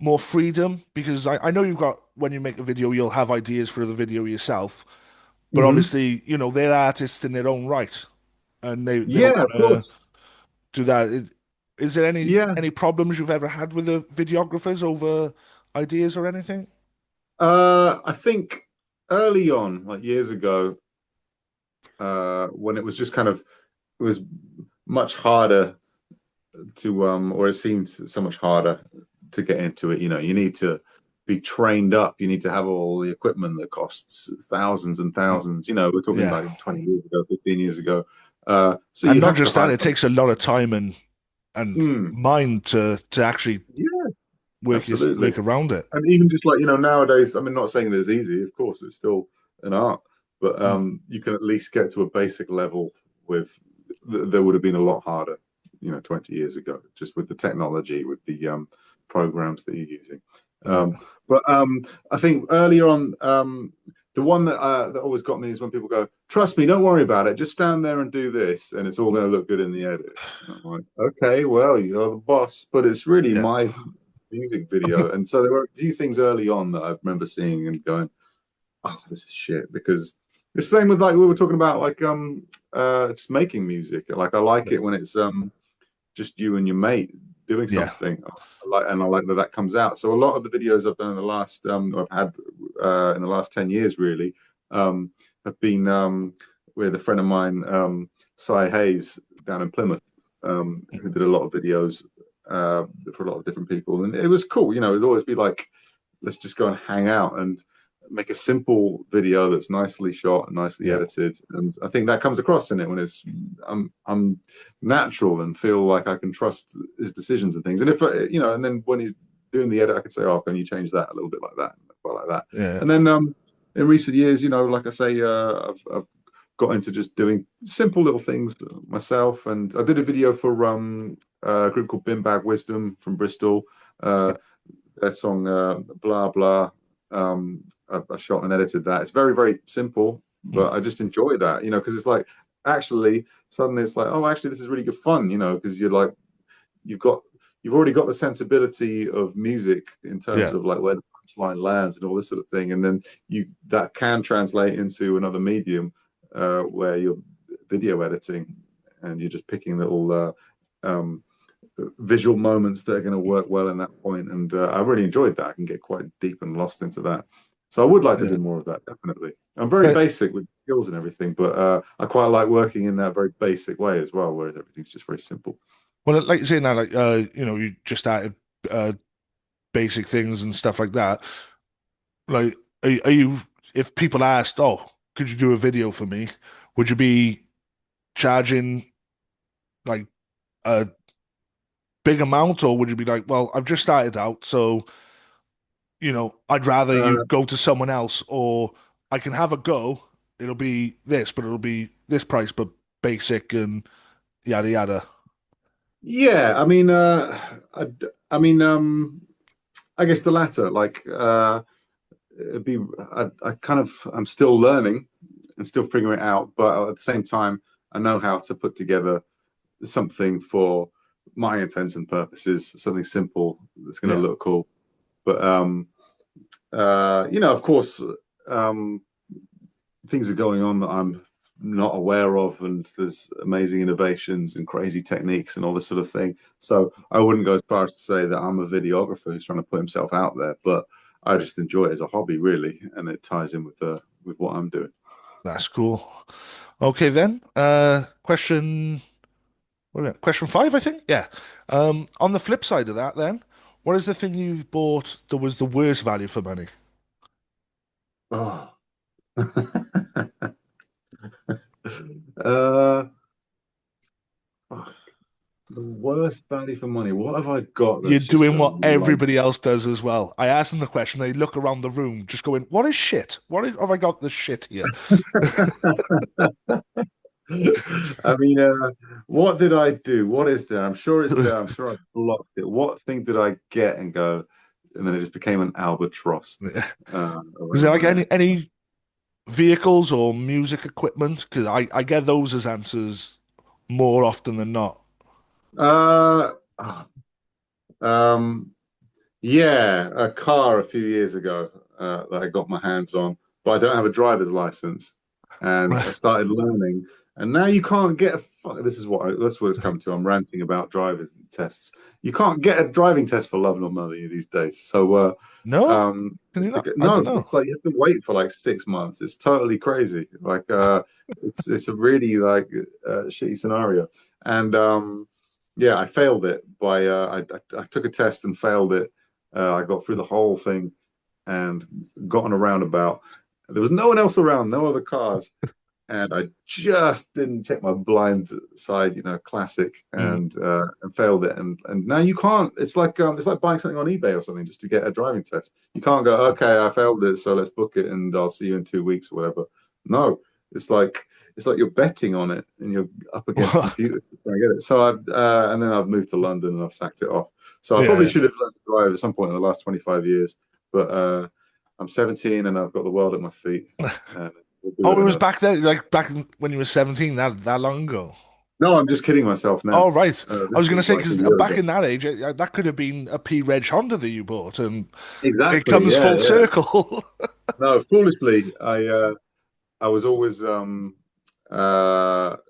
more freedom? Because I know you've got, when you make a video, you'll have ideas for the video yourself, but Hmm. obviously, they're artists in their own right, and they'll Yeah, want of to course. do that. Is there Yeah. any problems you've ever had with the videographers over ideas or anything? I think early on, like years ago, when it was just kind of it was much harder to or it seemed so much harder to get into it. You need to be trained up. You need to have all the equipment that costs thousands and thousands. We're talking Yeah. like 20 years ago, 15 years ago. So And you not have to just that, hire it some. takes a lot of time and Mm, mind to actually yeah, work absolutely. around it. And even just like, nowadays, I mean, not saying that it's easy, of course, it's still an art, but Mm. you can at least get to a basic level with that would have been a lot harder, 20 years ago, just with the technology, with the programs that you're using. Yeah. But I think earlier on, the one that always got me is when people go, "Trust me, don't worry about it. Just stand there and do this, and it's all going to look good in the edit." And I'm like, "Okay, well, you're the boss, but it's really Yeah. my music video." And so there were a few things early on that I remember seeing and going, "Oh, this is shit." Because the same with like we were talking about, like just making music. Like I like it when it's just you and your mate doing Yeah. something. I like that that comes out. So a lot of the videos I've done in the last I've had in the last 10 years really have been with a friend of mine, Cy Hayes down in Plymouth, who did a lot of videos for a lot of different people. And it was cool, it'd always be like, let's just go and hang out and make a simple video that's nicely shot and nicely Yeah. edited. And I think that comes across in it when it's I'm natural and feel like I can trust his decisions and things. And if and then when he's doing the edit, I could say, "Oh, can you change that a little bit like that, like that?" Yeah. And then in recent years, like I say, I've got into just doing simple little things myself. And I did a video for a group called Bin Bag Wisdom from Bristol. Yeah. Their song "Blah Blah." I shot and edited that. It's very very simple, Mm. but I just enjoy that, because it's like actually suddenly it's like, oh, actually this is really good fun, because you're like you've got you've already got the sensibility of music in terms Yeah. of like where the punchline lands and all this sort of thing, and then you that can translate into another medium where you're video editing and you're just picking little visual moments that are going to work well in that point. And I really enjoyed that. I can get quite deep and lost into that. So I would like to Yeah. do more of that, definitely. I'm very But basic with skills and everything, but I quite like working in that very basic way as well, where everything's just very simple. well, like you say now, like you just started uh basic things and stuff like that. Like, are you? If people asked, "Oh, could you do a video for me?" Would you be charging like a big amount, or would you be like, "Well, I've just started out, so I'd rather you Uh, go to someone else, or I can have a go. It'll be this, but it'll be this price, but basic and yada yada." yeah, I mean, I mean, I guess the latter. Like, it'd be, I'm still learning and still figuring it out, but at the same time, I know how to put together something for my intents and purposes, something simple that's going to Yeah, look cool. But of course, um, things are going on that I'm not aware of, and there's amazing innovations and crazy techniques and all this sort of thing. So I wouldn't go as far as to say that I'm a videographer who's trying to put himself out there, but I just enjoy it as a hobby, really, and it ties in with what I'm doing. that's cool. Okay then. Question. What is it? Question five, I think. Yeah. On the flip side of that, then, what is the thing you've bought that was the worst value for money? Oh. uh, the worst value for money. What have I got You're that's just doing a what like? everybody else does as well. I ask them the question, they look around the room, just going, "What is shit? Have I got the shit here?" I mean, what did I do? What is there? I'm sure it's there. I'm sure I blocked it. What thing did I get and go? And then it just became an albatross Is there around like my neck. any vehicles or music equipment? Because I get those as answers more often than not. Uh, um, Yeah, a car a few years ago that I got my hands on, but I don't have a driver's license, and I started learning, and now you can't get this is that's what it's come to. I'm ranting about drivers tests. You can't get a driving test for love nor money these days. So, No, can you not? I don't no, know. it's like you have to wait for like 6 months. It's totally crazy. Like, it's a really like shitty scenario, and yeah, I failed it by I took a test and failed it. I got through the whole thing and got on a roundabout. There was no one else around, no other cars, and I just didn't check my blind side, classic, Mm. and failed it. And now you can't. It's like buying something on eBay or something just to get a driving test. You can't go, okay, I failed it, so let's book it, and I'll see you in 2 weeks or whatever. No, it's like it's like you're betting on it, and you're up against computers to try and get it. So and then I've moved to London and I've sacked it off. So I Yeah, probably yeah. should have learned to drive at some point in the last 25 years, but I'm 17 and I've got the world at my feet, and we'll do Oh, it it was enough. back then, like when you were 17, that long ago. No, I'm just kidding myself Oh, now. right. I This was going to was say, like a because year back ago. in that age, that could have been a P-Reg Honda that you bought, and it Exactly. comes Yeah, full yeah. circle. No, foolishly, I was always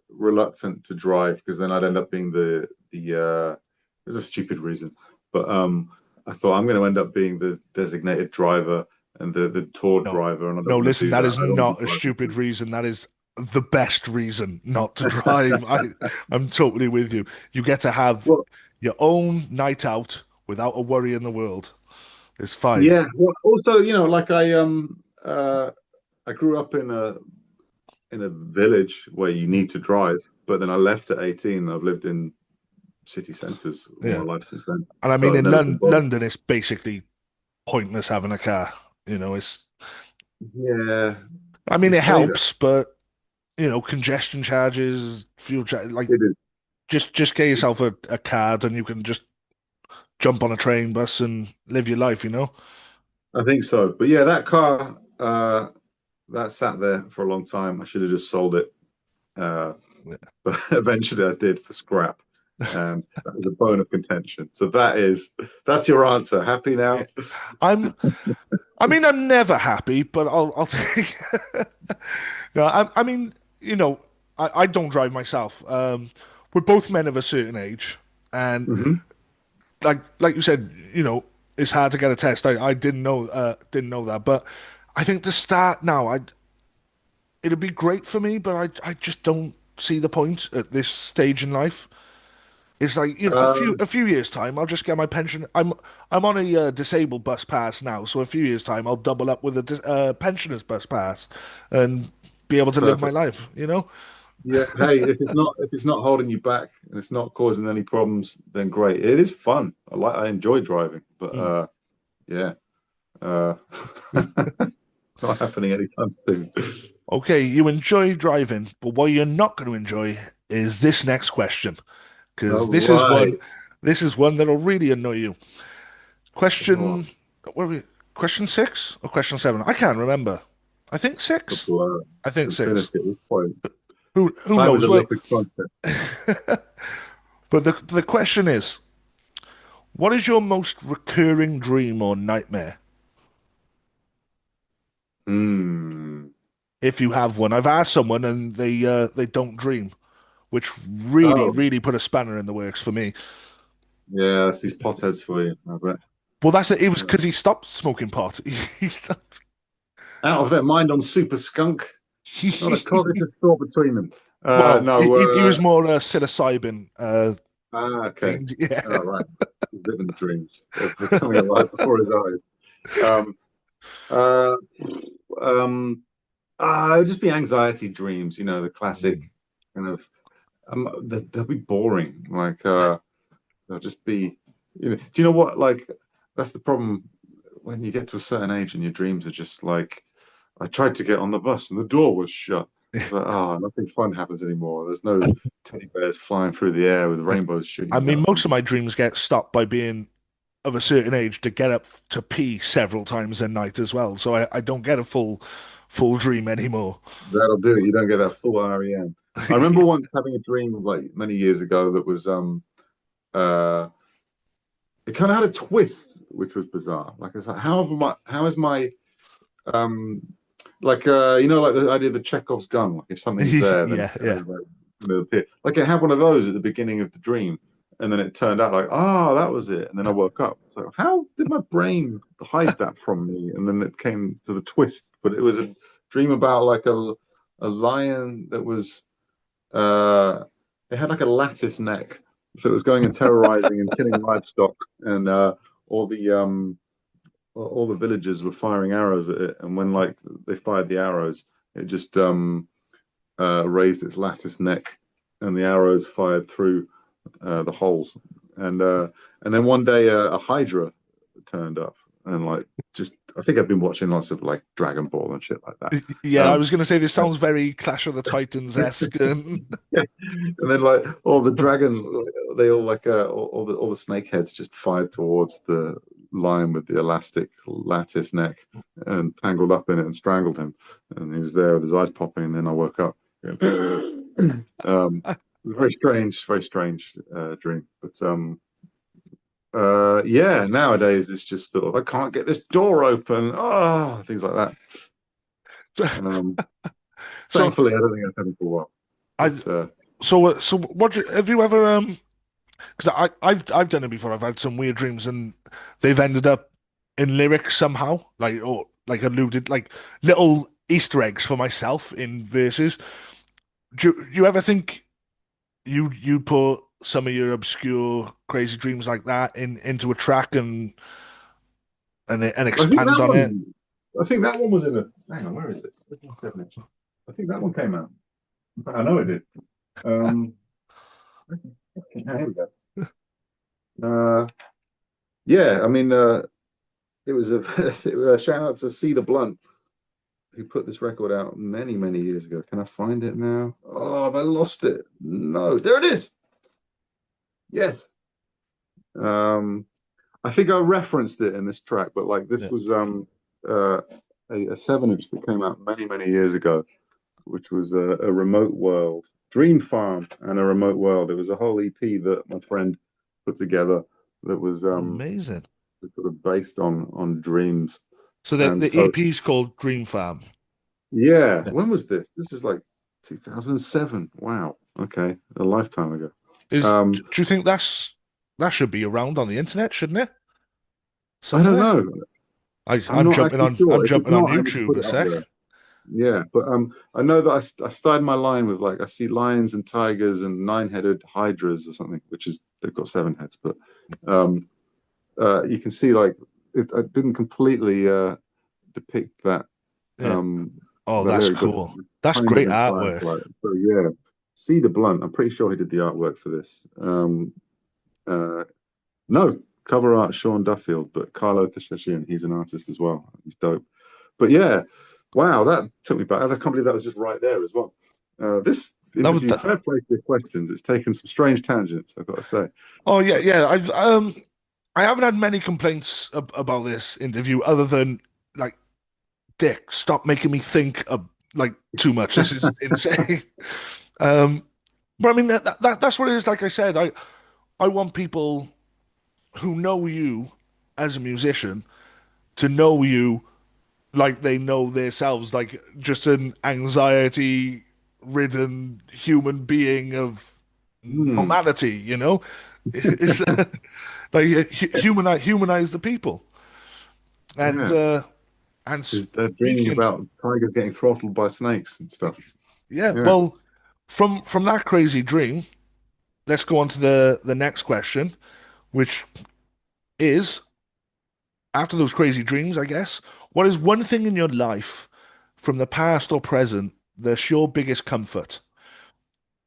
reluctant to drive because then I'd end up being the there's a stupid reason, but I thought I'm going to end up being the designated driver and the tour No, driver, and I no, don't want to listen, do that that. is I don't want to be not a driving stupid things. reason. That is the best reason not to drive. I'm totally with you. You get to have Well, your own night out without a worry in the world. It's fine. yeah. Well, also, like I grew up in a village where you need to drive, but then I left at 18. I've lived in city centres all Yeah. my life since then, And I so mean, I've in never been bothered. London, it's basically pointless having a car. It's, Yeah, I you mean, it say that. helps, but congestion charges, fuel charge, like It is. just get yourself a card and you can just jump on a train, bus, and live your life. I think so. But yeah, that car that sat there for a long time. I should have just sold it, but eventually I did for scrap, and that was a bone of contention. So that's your answer. Happy Yeah. now? I'm, I mean, I'm never happy, but I'll take. No, I mean, I don't drive myself. We're both men of a certain age, and Hmm. like you said, it's hard to get a test. I didn't know that, but I think to start now, it'd be great for me, but I just don't see the point at this stage in life. It's like Um, a few years time, I'll just get my pension. I'm on a disabled bus pass now, so a few years time, I'll double up with a pensioners bus pass, and be able to live my Perfect. life. Yeah. Hey, if it's not holding you back and it's not causing any problems, then great. It is fun. I enjoy driving, but Mm. yeah, uh, not happening anytime soon. Okay, you enjoy driving, but what you're not going to enjoy is this next question, because All right. this is one that'll really annoy you. Oh, Question, what are we? Question six or question seven? I can't remember. I think a six. blur. I think Infinity six. at this point. Who Time is knows? a Well, liquid concept. but the question is, what is your most recurring dream or nightmare? Hmm. If you have one, I've asked someone and they don't dream, which really Oh, really put a spanner in the works for me. yeah, that's these potheads for you, I bet. Well, that's it. It was Yeah. because he stopped smoking pot. Out of their mind on Super Skunk. Not a cognitive thought between them. Well, No. he was more psilocybin. Okay. Yeah. All right. He's living dreams. They're coming alive before his eyes. Um, uh, um, it would just be anxiety dreams, the classic Mm. kind of, they'll be boring. Like, they'll just be, do you know what? Like, that's the problem when you get to a certain age and your dreams are just like, I tried to get on the bus and the door was shut. It's like, oh, nothing fun happens anymore. There's no teddy bears flying through the air with rainbows I shooting mean, out of most them. of my dreams get stopped by being of a certain age to get up to pee several times a night as well. So I don't get a full dream anymore. That'll do it. You don't get that full REM. I remember once having a dream like many years ago that was uh it kind of had a twist, which was bizarre. Like it's like, how is my like you know, like the idea of the Chekhov's gun, like if something's there, then Yeah. like it had one of those at the beginning of the dream, and then it turned out like, oh, that was it, and then I woke up. So how did my brain hide that from me? And then it came to the twist, but it was a dream about like a lion that was it had like a lattice neck, so it was going and terrorizing and killing livestock, and all the villagers were firing arrows at it, and when like they fired the arrows, it just raised its lattice neck, and the arrows fired through the holes, and then one day a hydra turned up, and like just I think I've been watching lots of like Dragon Ball and shit like that. Yeah, I was going to say this sounds very Clash of the Titans-esque. And... yeah. And then like all the dragon, they all like all the snake heads just fired towards the lion with the elastic lattice neck and tangled up in it and strangled him. And he was there with his eyes popping. And then I woke up. Very strange dream. But yeah, nowadays it's just sort of I can't get this door open. Oh, things like that. Thankfully, I don't think that's happened for a while. But, so what have you ever because I've done it before. I've had some weird dreams and they've ended up in lyrics somehow, like or like alluded like little Easter eggs for myself in verses. Do you ever think you put some of your obscure crazy dreams like that into a track and expand on it? I think that one was in a. Hang on, where is it? I think that one came out. I know it did. Okay, here we go. Yeah, I mean, it was a shout out to C the Blunt, who put this record out many, many years ago. Can I find it now? Oh, have I lost it? No, there it is. Yes. I think I referenced it in this track, but like this was a 7-inch that came out many, many years ago, which was a remote world, Dream Farm and a remote world. It was a whole EP that my friend put together that was amazing, sort of based on dreams. So the EP is called Dream Farm. Yeah. When was this? This is like 2007. Wow. Okay, a lifetime ago. Do you think that should be around on the internet, shouldn't it? Somewhere? I don't know. I'm jumping on YouTube a sec. Yeah, but I know that I started my line with like I see lions and tigers and 9-headed hydras or something, which is they've got 7 heads, but you can see like I didn't completely depict that. Oh, that's cool. That's great artwork. So yeah, C the Blunt. I'm pretty sure he did the artwork for this. No, cover art Sean Duffield, but Carlo Kashashian, he's an artist as well. He's dope. But yeah, wow, that took me back. I can't believe that was just right there as well. This interview, fair play to your questions. It's taken some strange tangents, I've got to say. Oh yeah. I haven't had many complaints about this interview other than like, Dick, stop making me think of like too much. This is insane. But I mean that's what it is. Like I said, I want people who know you as a musician to know you like they know themselves, like just an anxiety-ridden human being of normality, you know? It's like humanize the people. And they're dreaming about tigers getting throttled by snakes and stuff. Yeah. Well, from that crazy dream, let's go on to the next question, which is, after those crazy dreams, I guess, what is one thing in your life from the past or present that's your biggest comfort?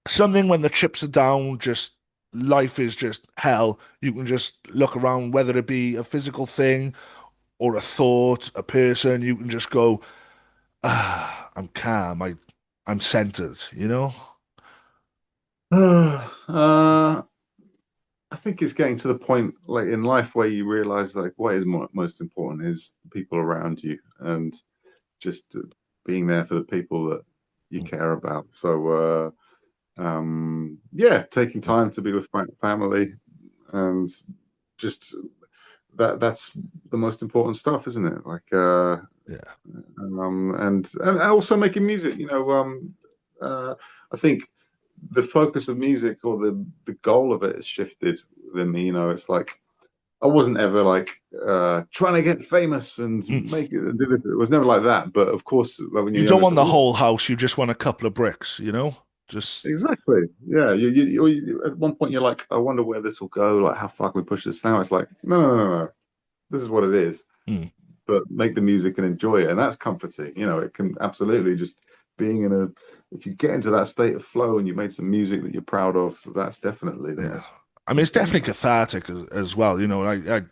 Something when the chips are down, just life is just hell. You can just look around, whether it be a physical thing or a thought, a person, you can just go, I'm calm, I'm centered, you know? I think it's getting to the point like in life where you realize like what is most important is the people around you and just being there for the people that you care about. So yeah, taking time to be with family and just that's the most important stuff, isn't it? Like, Yeah. and also making music. I think the focus of music or the goal of it has shifted within me. It's like I wasn't ever like trying to get famous and Mm. make it. It was never like that. But of course, like when You you're don't younger, want so, the "Ooh, whole house, you just want a couple of bricks, Just exactly, yeah. At one point, you're like, I wonder where this will go. Like, how far can we push this now? It's like, no, no, no, no. This is what it is. mm, But make the music and enjoy it, and that's comforting. It can absolutely just being in a. If you get into that state of flow and you made some music that you're proud of, that's definitely the yeah. most I mean, it's important definitely thing. cathartic as well.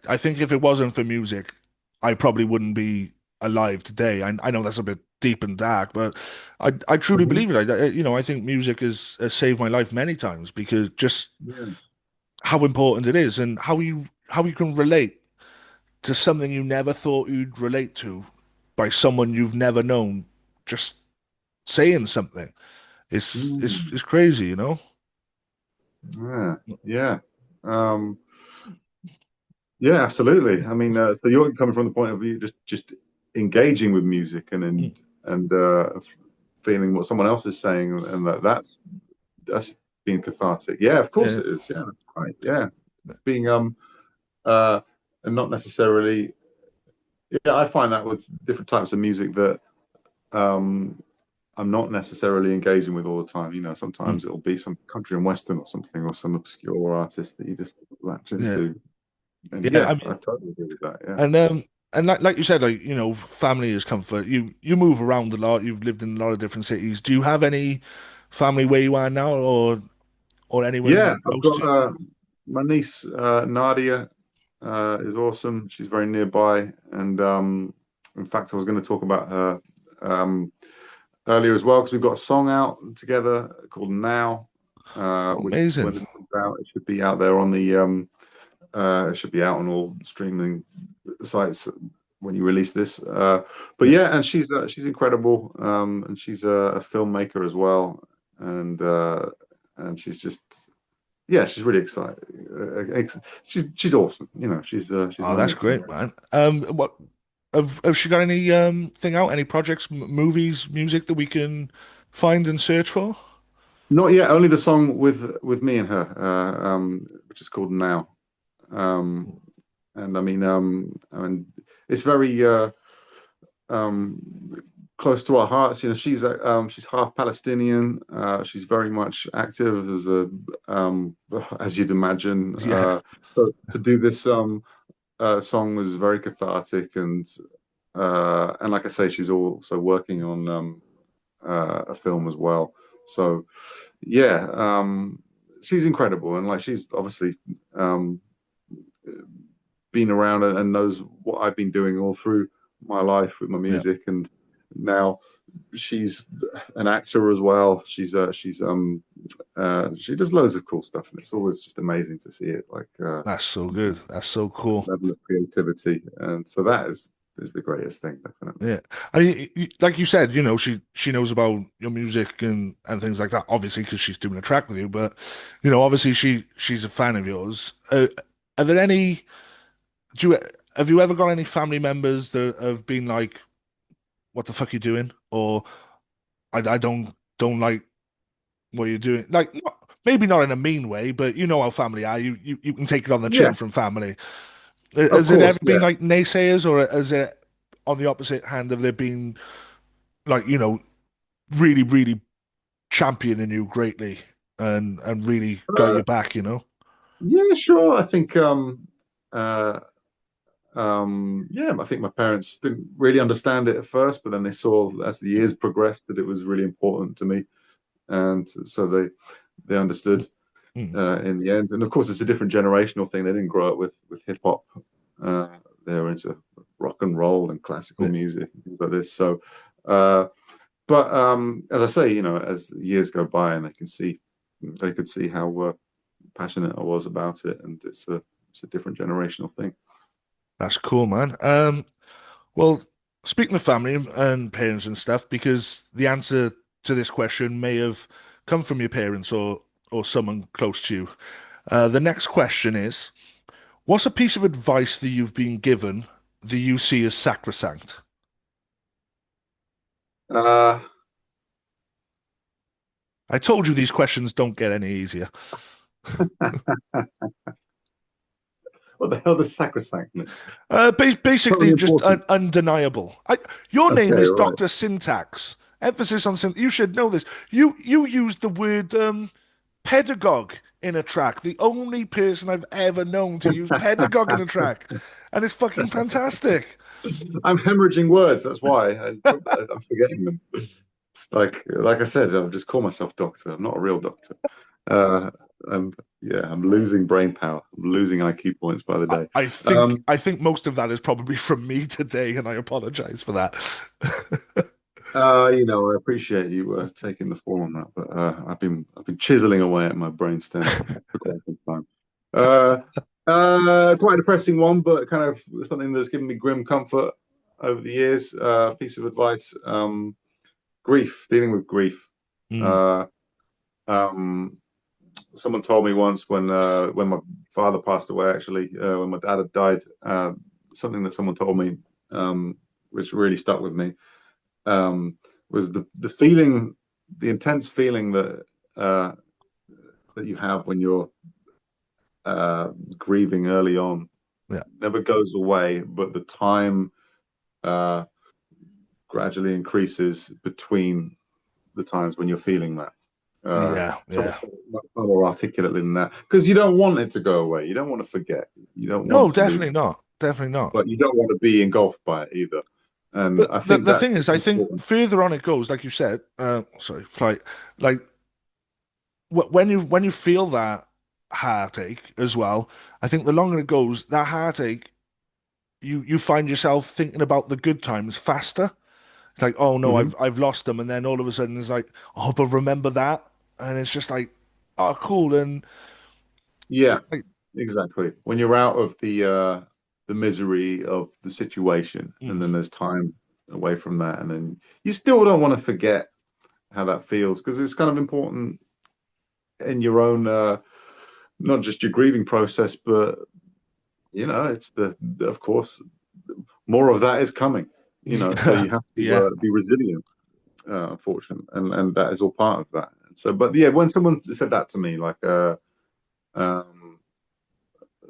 I think if it wasn't for music, I probably wouldn't be alive today. I know that's a bit deep and dark, but I truly Mhm. believe it. I think music has saved my life many times because just Yeah. how important it is and how you can relate to something you never thought you'd relate to by someone you've never known, just saying something. It's it's Mm. it's crazy. Yeah. Yeah. Um, yeah, absolutely. I mean, so you're coming from the point of view just engaging with music Mm. and feeling what someone else is saying, and that's being cathartic. Yeah, of course Yeah, it is. Yeah, that's right. Yeah, being uh, and not necessarily. Yeah, I find that with different types of music that um I'm not necessarily engaging with all the time. mm, Sometimes it'll be some country and western or something, or some obscure artist that you just latch yeah, into. And yeah. yeah, I I mean, totally agree with that. Yeah. and like you said, family is comfort. You move around a lot. You've lived in a lot of different cities. Do you have any family where you are now, or anyone Yeah, I've close to got you? my niece Nadia is awesome. She's very nearby, and in fact, I was going to talk about her earlier as well because we've got a song out together called "Now," which when Amazing. it comes out, it should be out there on the it should be out on all streaming sites when you release this. But Yeah. yeah, and she's incredible, and she's a filmmaker as well, and she's just yeah, she's really excited. She's awesome. She's Oh, my that's niece. great, man. What have she got any thing out? Any projects, movies, music that we can find and search for? Not yet. Only the song with me and her, which is called Now. Um, and I mean, it's very um, close to our hearts. She's half Palestinian. She's very much active as you'd imagine. Yeah, So to do this song was very cathartic, and like I say, she's also working on a film as well. So yeah, she's incredible, and like she's obviously um, been around and knows what I've been doing all through my life with my yeah. music, and now she's an actor as well. She does loads of cool stuff, and it's always just amazing to see it. Like That's so good. That's so cool. level of creativity, and so that is the greatest thing, definitely. Yeah, I mean, like you said, she knows about your music and things like that. Obviously, because she's doing a track with you, but obviously she's a fan of yours. Are there any? Do you have you ever got any family members that have been like, "What the fuck are you doing?" Or I don't like what you're doing. Like, maybe not in a mean way, but you know how family are. You can take it on the Yeah, chin from family. of Has it course. ever been Yeah. like naysayers, or has it on the opposite hand? Have there been like really really championing you greatly and really got Uh, you back? yeah, sure. I think uh, yeah, I think my parents didn't really understand it at first, but then they saw as the years progressed that it was really important to me, and so they understood Mm, in the end. And of course, it's a different generational thing. They didn't grow up with hip hop. Uh, they were into rock and roll and classical yeah, music and things like this. So, uh, but as I say, as years go by and they could see how passionate I was about it, and it's a different generational thing. that's cool, man. Well, speaking of family and parents and stuff, because the answer to this question may have come from your parents or someone close to you. The next question is, What's a piece of advice that you've been given that you see as sacrosanct? Uh, I told you these questions don't get any easier. what the hell does sacrosanct mean? Basically, Totally just important. undeniable. Your name Okay, is right. Dr. Syntax. Emphasis on syntax. You should know this. You used the word pedagogue in a track. The only person I've ever known to use pedagogue in a track, and it's fucking fantastic. I'm hemorrhaging words. That's why I'm forgetting them. It's like I said, I'll just call myself doctor. I'm not a real doctor. Uh, I'm yeah, I'm losing brain power. I'm losing IQ points by the I, day. I think Um, I think most of that is probably from me today, and I apologize for that. I appreciate you taking the fall on that, but I've been chiseling away at my brainstem for quite some time. Uh, Quite a depressing one, but kind of something that's given me grim comfort over the years. Piece of advice: grief, dealing with grief. Mm, Uh, um, Someone told me once when my father passed away, actually, when my dad had died, something that someone told me, which really stuck with me, um, was the feeling, the intense feeling uh, that you have when you're grieving early on yeah, never goes away, but the time uh, gradually increases between the times when you're feeling that. yeah, Someone yeah. much more articulate than that, because you don't want it to go away. You don't want to forget. You don't want No, to lose, definitely not. Definitely not. but you don't want to be engulfed by it either. And But I the think the that's thing is, I think important. further on it goes, like you said, sorry, flight, like when you feel that heartache as well, I think the longer it goes, that heartache, you find yourself thinking about the good times faster. It's like, oh no, Hmm. I've lost them, and then all of a sudden it's like, oh, but remember that, and it's just like, oh, cool, and Yeah, like, exactly. When you're out of the misery of the situation, and then mm, there's time away from that, and then you still don't want to forget how that feels because it's kind of important in your own, not just your grieving process, but it's of course, more of that is coming. So yeah, you have to yeah, be resilient, unfortunately, and that is all part of that. So, but yeah, when someone said that to me, like, um,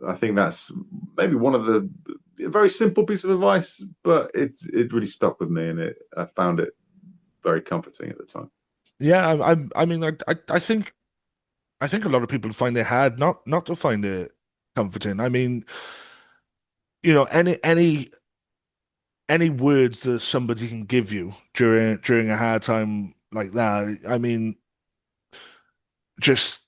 I think that's maybe one of the a very simple piece of advice, but it really stuck with me, and I found it very comforting at the time. yeah. I mean, I think a lot of people find it hard not to find it comforting. I mean, any words that somebody can give you during a hard time like that. I mean, just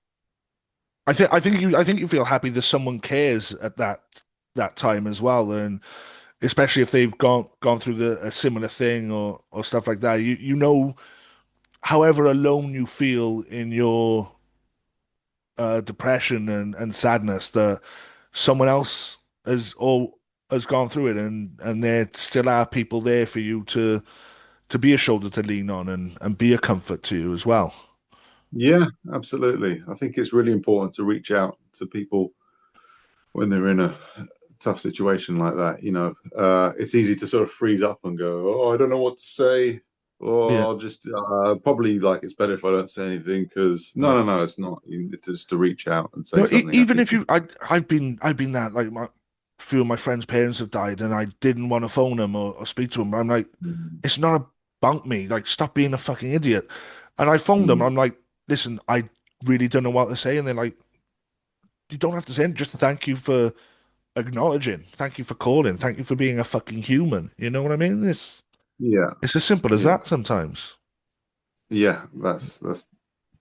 I think you feel happy that someone cares at that time as well, and especially if they've gone through a similar thing or stuff like that. However alone you feel in your depression and sadness, that someone else has gone through it, and there still are people there for you to be a shoulder to lean on and be a comfort to you as well. Yeah, absolutely. I think it's really important to reach out to people when they're in a tough situation like that. It's easy to sort of freeze up and go, "Oh, I don't know what to say," or Yeah, I'll just probably like it's better if I don't say anything because no, yeah. no, no, it's not. It's just to reach out and say something. I Even think. if I've been that, like, few of my friends' parents have died, and I didn't want to phone them or speak to them. I'm like, Mm, it's not about me. Like, stop being a fucking idiot. And I phoned them. mm. I'm like, listen, I really don't know what to say, and they're like, you don't have to say it. Just thank you for acknowledging. Thank you for calling. Thank you for being a fucking human. You know what I mean? Yeah, It's as simple as yeah, that sometimes. yeah.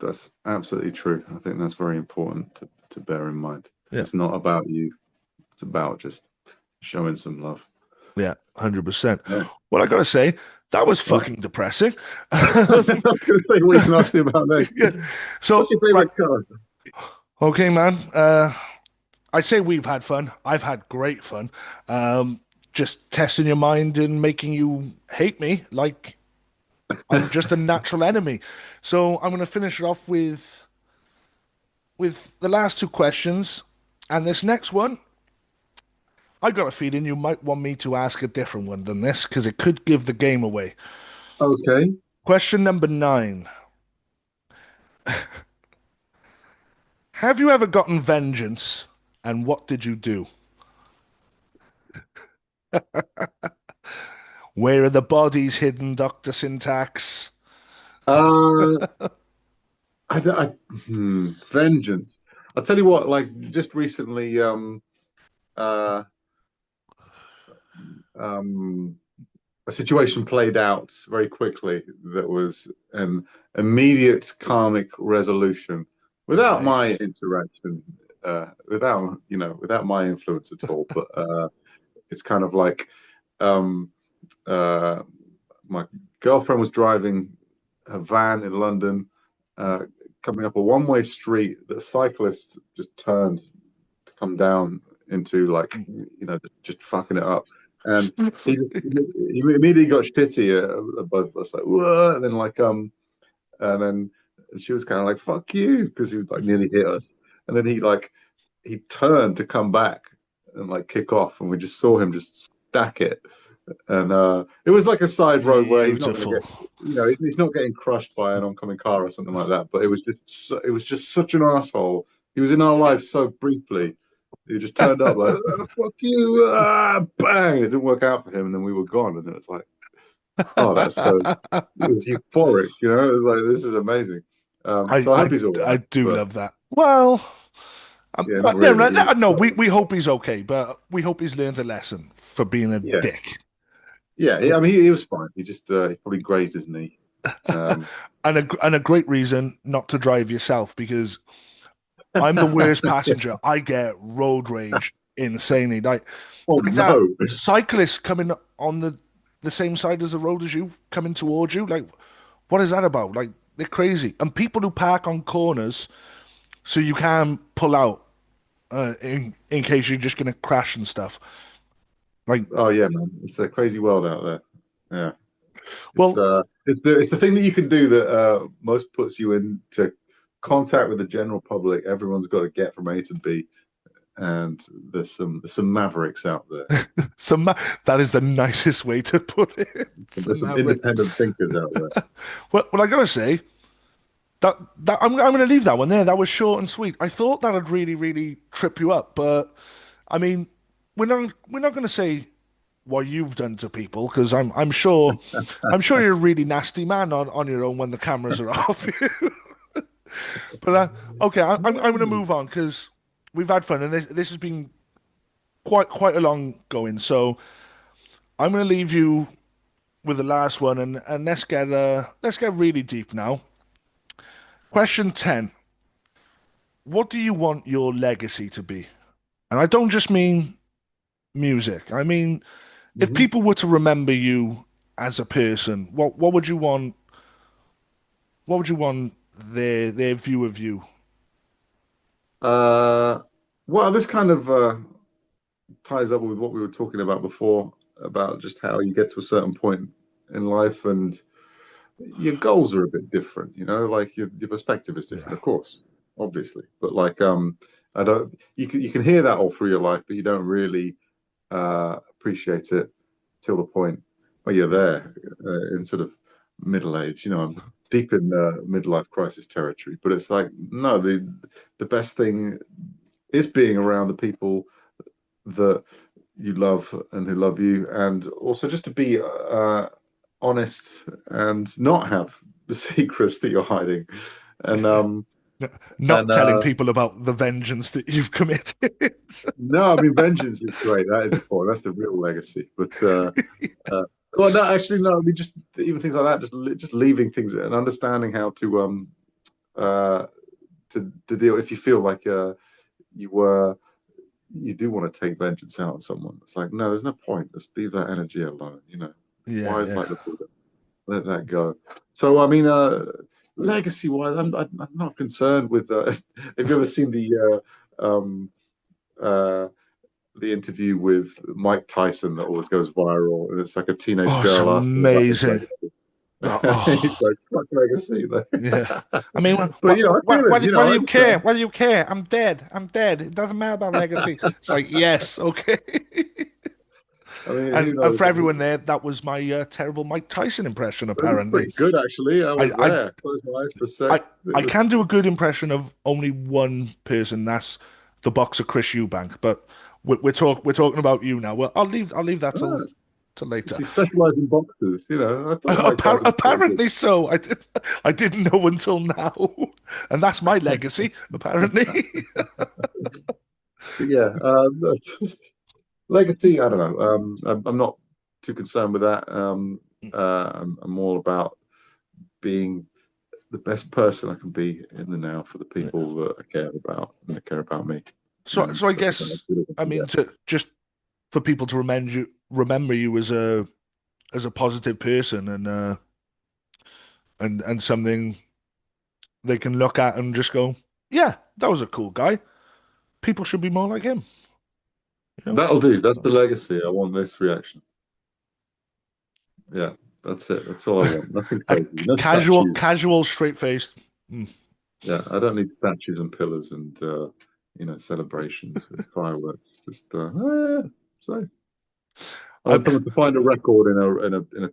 That's absolutely true. I think that's very important to bear in mind. Yeah, It's not about you. It's about just showing some love. yeah, 100%. Yeah. Well, I gotta say, that was Yeah. fucking depressing. I was going to say, what are you going to ask me about next? Yeah. What's So, your right, favorite color? okay, man. I'd say we've had fun. I've had great fun. Um, just testing your mind and making you hate me like I'm just a natural enemy. So I'm gonna finish it off with the last two questions, and this next one. I got a feeling you might want me to ask a different one than this because it could give the game away. Okay. Question number 9. Have you ever gotten vengeance, and what did you do? Where are the bodies hidden, Dr. Syntax? Uh, vengeance. I'll tell you what, like just recently, uh, um, a situation played out very quickly that was an immediate karmic resolution without my Nice. interaction, without my influence at all. But it's kind of like um, uh, my girlfriend was driving a van in London, uh, coming up a one-way street. The cyclist just turned to come down into like just fucking it up, and he immediately got shitty at both of us, like whoa, and then and then she was kind of like fuck you because he was like nearly hit us, and then he turned to come back and like kick off, and we just saw him just stack it. And it was like a side road where he's not going to Beautiful. get, he's not getting crushed by an oncoming car or something like that. But it was just such an asshole. He was in our life so briefly. He just turned up like, oh, "Fuck you!" Bang! It didn't work out for him, and then we were gone. And it was like, oh, that's so. It was euphoric, It was like, this is amazing. So I hope he's all I right. do But love that. Well, yeah, not no, really. no, we hope he's okay, but we hope he's learned a lesson for being a Yeah, dick. yeah. Yeah. I mean, he was fine. He just he probably grazed his knee. And a great reason not to drive yourself because I'm the worst passenger. I get road rage insanely. Oh Like that no! cyclist coming on the same side as the road as you, coming towards you. Like, what is that about? Like, they're crazy. And people who park on corners so you can pull out in case you're just gonna crash and stuff. Like, Oh yeah, man, it's a crazy world out there. Yeah, well, it's the thing that you can do that most puts you into contact with the general public. Everyone's got to get from A to B, and there's some mavericks out there. some that is the nicest way to put it. There's Some some maverick. independent thinkers out there. Well, I gotta say that I'm gonna leave that one there. That was short and sweet. I thought that would really, really trip you up, but I mean, we're not gonna say what you've done to people because I'm sure you're a really nasty man on your own when the cameras are off. But okay, I'm going to move on because we've had fun and this has been quite a long going. So I'm going to leave you with the last one and let's get really deep now. Question 10. What do you want your legacy to be? And I don't just mean music. I mean, if Mhm. people were to remember you as a person, what would you want? What would you want their view of you? Uh, well, this kind of ties up with what we were talking about before about just how you get to a certain point in life and your goals are a bit different, like your perspective is different, Yeah. of course, obviously. But like I don't you can hear that all through your life, but you don't really appreciate it till the point where you're Yeah. there in sort of middle age. I'm deep in midlife crisis territory, but it's like no, the best thing is being around the people that you love and who love you, and also just to be honest and not have the secrets that you're hiding, and Not and telling people about the vengeance that you've committed. no, I mean vengeance is great. That is important. That's the real legacy. But well, no, actually, no. I mean, just even things like that, just leaving things and understanding how uh to deal if you feel like you were you do want to take vengeance out on someone. It's like no, there's no point. Just leave that energy alone. Yeah, Wise yeah. like the Buddha. Let that go. So I mean, legacy wise, I'm not concerned with. Have you ever seen uh, the interview with Mike Tyson that always goes viral? And it's like a teenage Oh, it's girl asking about his amazing. legacy. He's Oh, like, fuck legacy. yeah. I mean, But I feel it. why I do you care? understand. Why do you care? I'm dead. I'm dead. It doesn't matter about legacy. It's like, yes, okay. I mean, who And knows? for everyone there, that was my terrible Mike Tyson impression. It was Apparently, pretty good, actually. I I, was I, there. Closed my eyes for a sec. I, It I was. can do a good impression of only one person. That's the boxer Chris Eubank. But we're talking about you now. Well, I'll leave that Ah, till later. she specialized in boxers. I thought Mike Tyson was pretty good. Apparently so. I didn't know until now, and that's my legacy. Apparently, But yeah, legacy. I don't know. I'm not too concerned with that. I'm all about being the best person I can be in the now for the people that I care about and that care about me. so I That's about as guess good as I I can mean get. to just for people to remember you as a positive person and something they can look at and just go, yeah, that was a cool guy. People should be more like him. You That'll do. That's the legacy. I want this reaction. Yeah, that's it. That's all I want. Nothing a crazy. No statues. casual, straight faced. Mm. Yeah, I don't need statues and pillars and celebrations with fireworks. Just so I I, want someone to find a record in a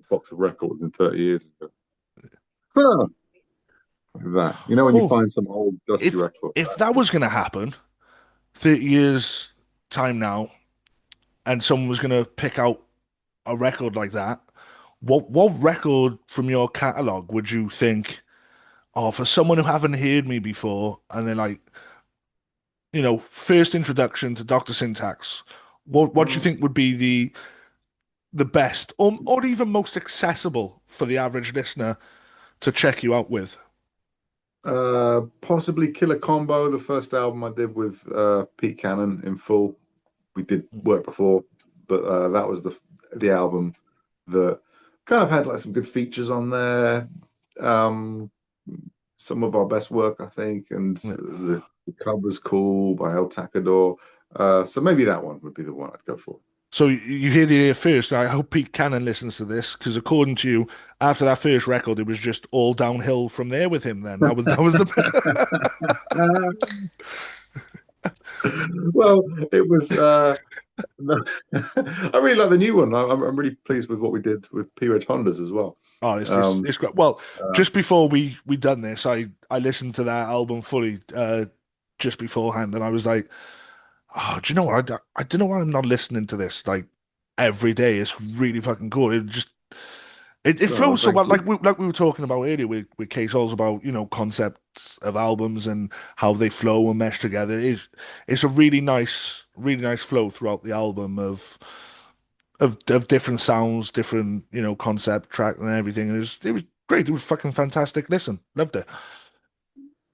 box of records in 30 years and go, "Huh," like that. When you oh, find some old dusty if record. that was going to happen, 30 years time now, and someone was going to pick out a record like that, what record from your catalog would you think, oh, for someone who haven't heard me before, and they're like, first introduction to Dr. Syntax, what do you Mm. think would be the best or even most accessible for the average listener to check you out with? Possibly Killer Combo, the first album I did with Pete Cannon in full. We did work before, but that was the album that kind of had like some good features on there. Um, some of our best work, I think, and Yeah. the cover's cool by El Tacador. So maybe that one would be the one I'd go for. So you hear the ear first. I hope Pete Cannon listens to this because, according to you, after that first record, it was just all downhill from there with him. Then that was the Well, it was. No. I really like the new one. I'm really pleased with what we did with P-Reg Hondas as well. oh, Um, it's great. Well, uh, just before we done this, I listened to that album fully just beforehand, and I was like, oh, do you know what? I don't know why I'm not listening to this like every day. It's really fucking cool. It oh, flows so thank well, you. like we were talking about earlier with K-Saulz about concepts of albums and how they flow and mesh together. It's a really nice flow throughout the album of different sounds, different concept track and everything. And it was great. It was fucking fantastic. Listen, loved it.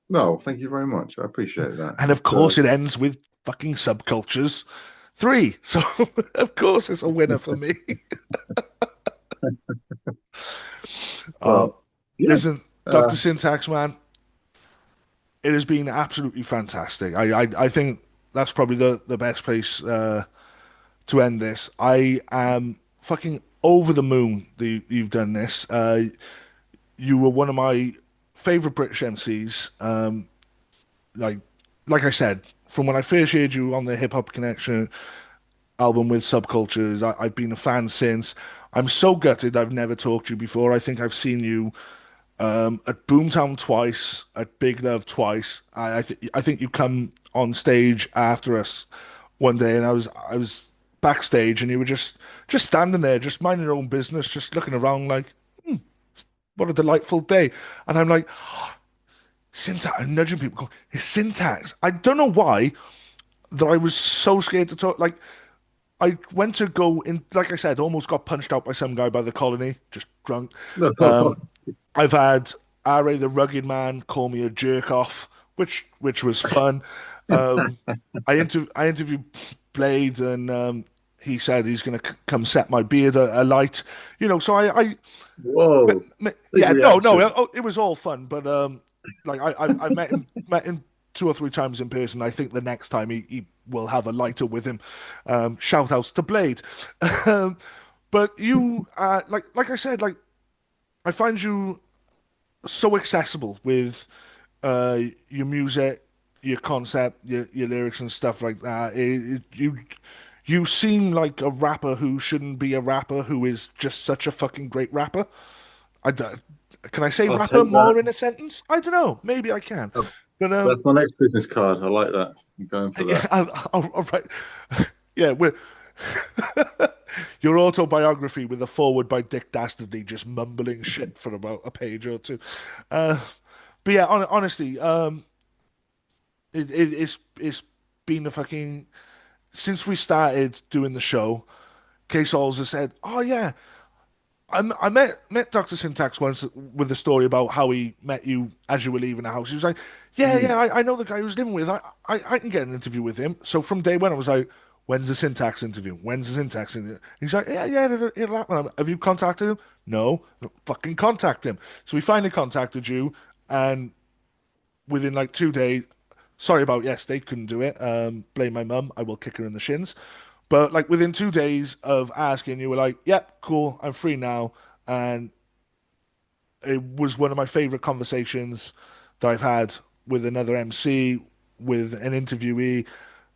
No, thank you very much. I appreciate that. And of course, it ends with fucking Subcultures 3. So of course, it's a winner for me. Well, yeah. Listen, Dr. Syntax, man, it has been absolutely fantastic. I think that's probably the best place to end this. I am fucking over the moon that you've done this. You were one of my favorite British MCs. Like like I said, from when I first heard you on the Hip Hop Connection album with Subcultures, I've been a fan since. I'm so gutted I've never talked to you before. I think I've seen you at Boomtown twice, at Big Love twice. I think you come on stage after us one day, and I was backstage, and you were just standing there, just minding your own business, just looking around like, what a delightful day. And I'm like, Syntax, I'm nudging people, going, it's Syntax. I don't know why that I was so scared to talk. Like, I went to go in, like I said, almost got punched out by some guy by the colony, just drunk. No, I've had R.A. the Rugged Man call me a jerk off, which was fun. Um, I interviewed Blade, and he said he's going to come set my beard alight. So whoa, big yeah, no, reaction. it was all fun, but like I've met him 2 or 3 times in person. I think the next time he will have a lighter with him. Shout outs to Blade. But you, like I said, like I find you so accessible with your music, your concept, your lyrics and stuff like that. You seem like a rapper who shouldn't be a rapper, who is just such a fucking great rapper. I don't, can I say I'll rapper take that. more in a sentence? I don't know. Maybe I can. But That's my next business card. I like that. I'm going for yeah, that. all right. Yeah, we're your autobiography with a forward by Dick Dastardly, just mumbling shit for about a page or two. Uh, but yeah, honestly, it's been a fucking since we started doing the show. K-Saulz has said, "Oh yeah, I met Doctor Syntax once with a story about how he met you as you were leaving the house. He was like, yeah, Mm. yeah, I know the guy who's living with. I can get an interview with him. So from day one, I was like, when's the Syntax interview? When's the Syntax interview? He's like, yeah, yeah, it'll happen. Have you contacted him? No, fucking contact him. So we finally contacted you, and within like 2 days, sorry about yesterday, couldn't do it. Blame my mum. I will kick her in the shins. But like within 2 days of asking, you were like, "Yep, cool, I'm free now," and it was one of my favorite conversations that I've had with another MC, with an interviewee.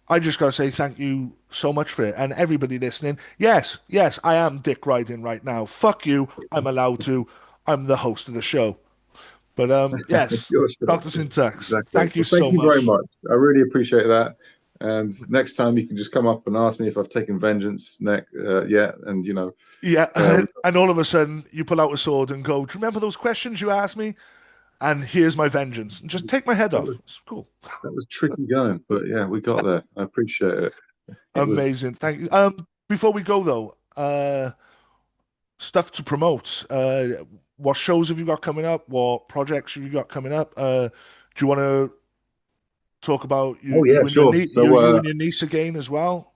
I just gotta say thank you so much for it, and everybody listening. Yes, yes, I am dick riding right now. Fuck you. I'm allowed to. I'm the host of the show. But It's yes, your show. Dr. Syntax, Exactly. thank you Well, thank so you very much. much. I really appreciate that. And next time you can just come up and ask me if I've taken vengeance yet. And, Yeah, uh, and all of a sudden you pull out a sword and go, "Do you remember those questions you asked me? And here's my vengeance. And just take my head that was, off." It's cool. that was tricky going, but yeah, we got there. I appreciate it. It was, Amazing. Thank you. Before we go though, stuff to promote. What shows have you got coming up? What projects have you got coming up? Do you want to talk about oh, yeah, sure. you So, and your niece again as well?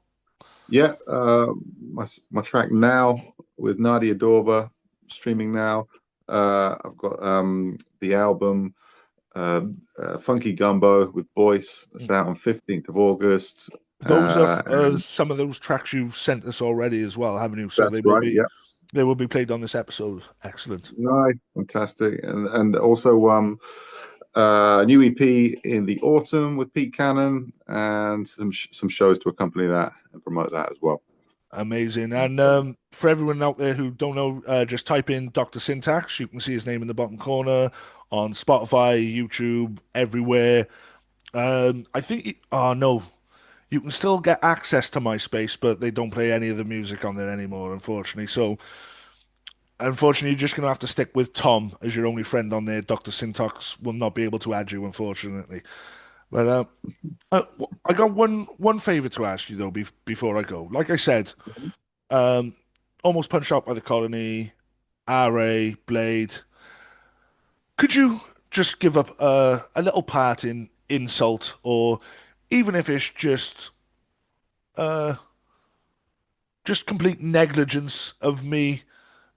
yeah, my track now with Nadia Dorba streaming now. I've got the album Funky Gumbo with Boyce. It's out on 15th of August. Those are And some of those tracks you've sent us already as well, haven't you? So that's right. Yeah. they will be played on this episode. Excellent. Nice. Fantastic. And also a new EP in the autumn with Pete Cannon and some shows to accompany that and promote that as well. Amazing. And for everyone out there who don't know, just type in Dr. Syntax. You can see his name in the bottom corner on Spotify, YouTube, everywhere. I think, oh no, you can still get access to MySpace, but they don't play any of the music on there anymore, unfortunately. So, unfortunately, you're just going to have to stick with Tom as your only friend on there. Dr. Syntax will not be able to add you, unfortunately. But I got one favor to ask you though before I go. Like I said, um, almost punched out by the colony, RA, Blade. Could you just give up a little part in insult, or even if it's uh, just complete negligence of me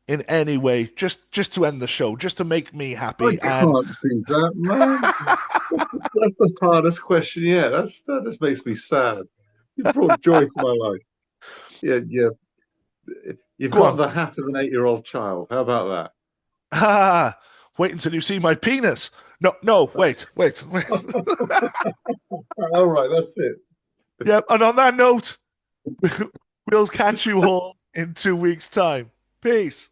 in any way, just to end the show, just to make me I happy? And can't do that, man. That's the hardest question yet. That just makes me sad. You brought joy to my life. Yeah, yeah. You've go got on. the hat of an 8-year-old child. How about Ah, wait until you see my penis. No, no, wait. that? All right, that's it. Yep. And on that note, we'll catch you all in 2 weeks' time. Peace.